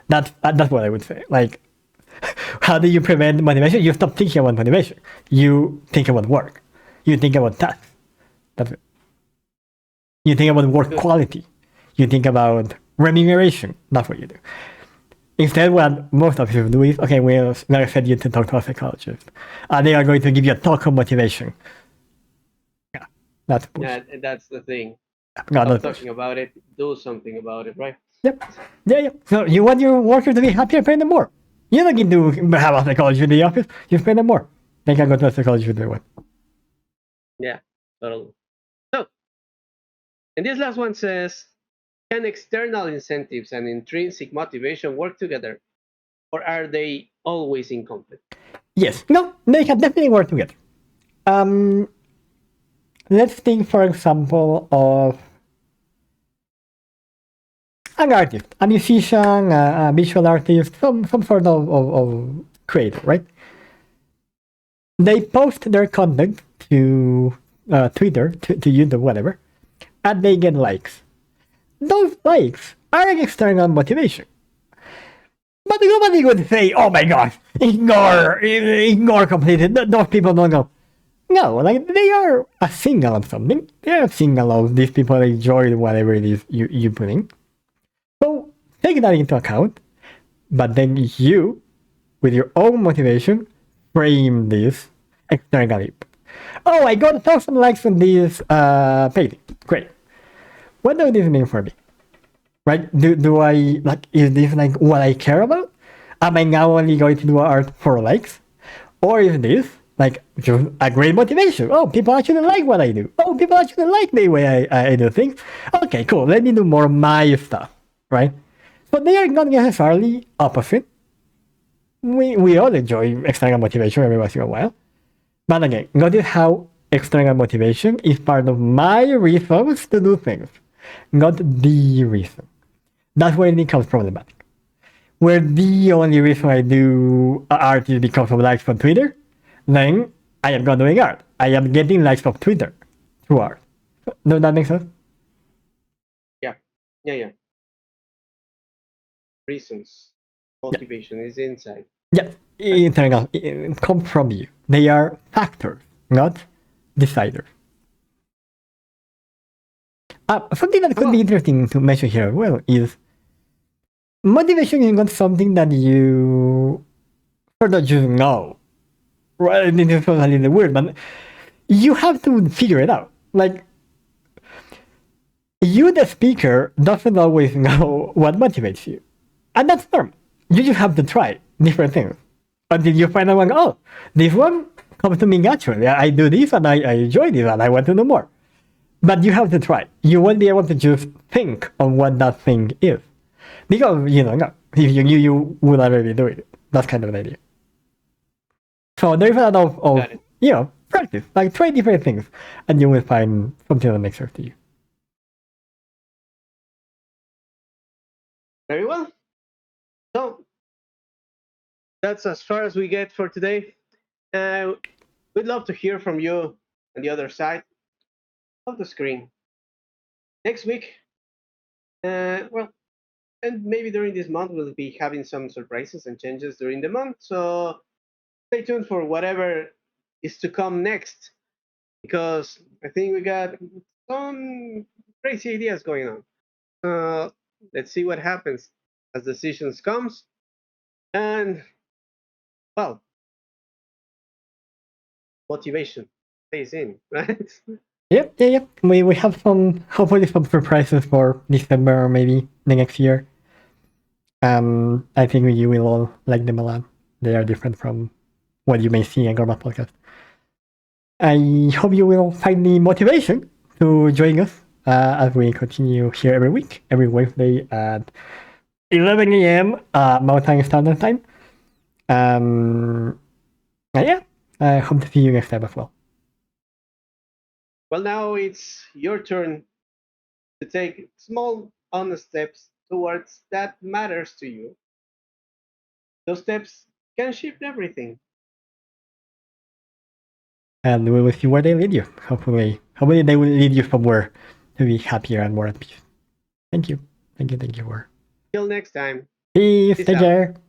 That's what I would say. Like, how do you prevent motivation? You stop thinking about motivation. You think about work. You think about tasks. That's it. You think about work quality. You think about remuneration. That's what you do. Instead, what most of you do is, okay, we're going to send you to talk to a psychologist. They are going to give you a talk on motivation. Yeah, that's bullshit. And that's the thing. No, Stop that's talking bullshit. about it. Do something about it, right? Yep. Yeah. So you want your workers to be happier, pay them more. You don't need to have a psychologist in the office. You pay them more. They can go to a psychologist if they want. Yeah, totally. So, and this last one says, can external incentives and intrinsic motivation work together, or are they always in conflict? Yes. No, they can definitely work together. Um, let's think, for example, of an artist, a musician, a visual artist, some sort of creator, right? They post their content to Twitter, to YouTube, whatever, and they get likes. Those likes are an external motivation. But nobody would say, oh my gosh, ignore completely. Those people don't go. No, like they are a signal of something. They are a signal of these people enjoy whatever it is you put in. So take that into account, but then you, with your own motivation, frame this externally. Oh, I got 1,000 likes on this painting. Great. What does this mean for me? Right? Do I like? Is this like what I care about? Am I now only going to do art for likes, or is this like just a great motivation? Oh, people actually like what I do. Oh, people actually like the way I do things. Okay, cool. Let me do more of my stuff. Right? So they are not necessarily opposite. We all enjoy external motivation every once in a while. But again, notice how external motivation is part of my reasons to do things, not the reason. That's where it becomes problematic. Where the only reason I do art is because of likes on Twitter, then I am not doing art. I am getting likes of Twitter through art. Does that make sense? Yeah, yeah. Reasons, Yeah. motivation is inside. Yeah, internal come from you. They are factors, not deciders. Something that could be interesting to mention here as well is motivation is not something that you sort of just know. Right? This is a little weird, but you have to figure it out. Like, you, the speaker, doesn't always know what motivates you. And that's normal. You just have to try different things until you find out one, oh, this one comes to me naturally. I do this and I enjoy this and I want to do more. But you have to try. You won't be able to just think on what that thing is. Because, no, if you knew, you would already do it. That's kind of an idea. So there's a lot of practice. Like, try different things and you will find something that makes sense to you. Very well. So that's as far as we get for today. We'd love to hear from you on the other side of the screen. Next week, well, and maybe during this month, we'll be having some surprises and changes during the month. So stay tuned for whatever is to come next, because I think we got some crazy ideas going on. Let's see what happens as decisions comes, and well, motivation stays in, right? Yep. We have hopefully some surprises for December or maybe the next year. I think you will all like them a lot. They are different from what you may see in Gorbat Podcast. I hope you will find the motivation to join us as we continue here every week, every Wednesday at 11 a.m. Mountain Standard Time. Yeah, I hope to see you next time as well. Well, now it's your turn to take small on steps towards that matters to you, those steps can shift everything. And we will see where they lead you. Hopefully they will lead you somewhere to be happier and more at peace. Thank you. Thank you for Till next time, peace. peace Take out. care.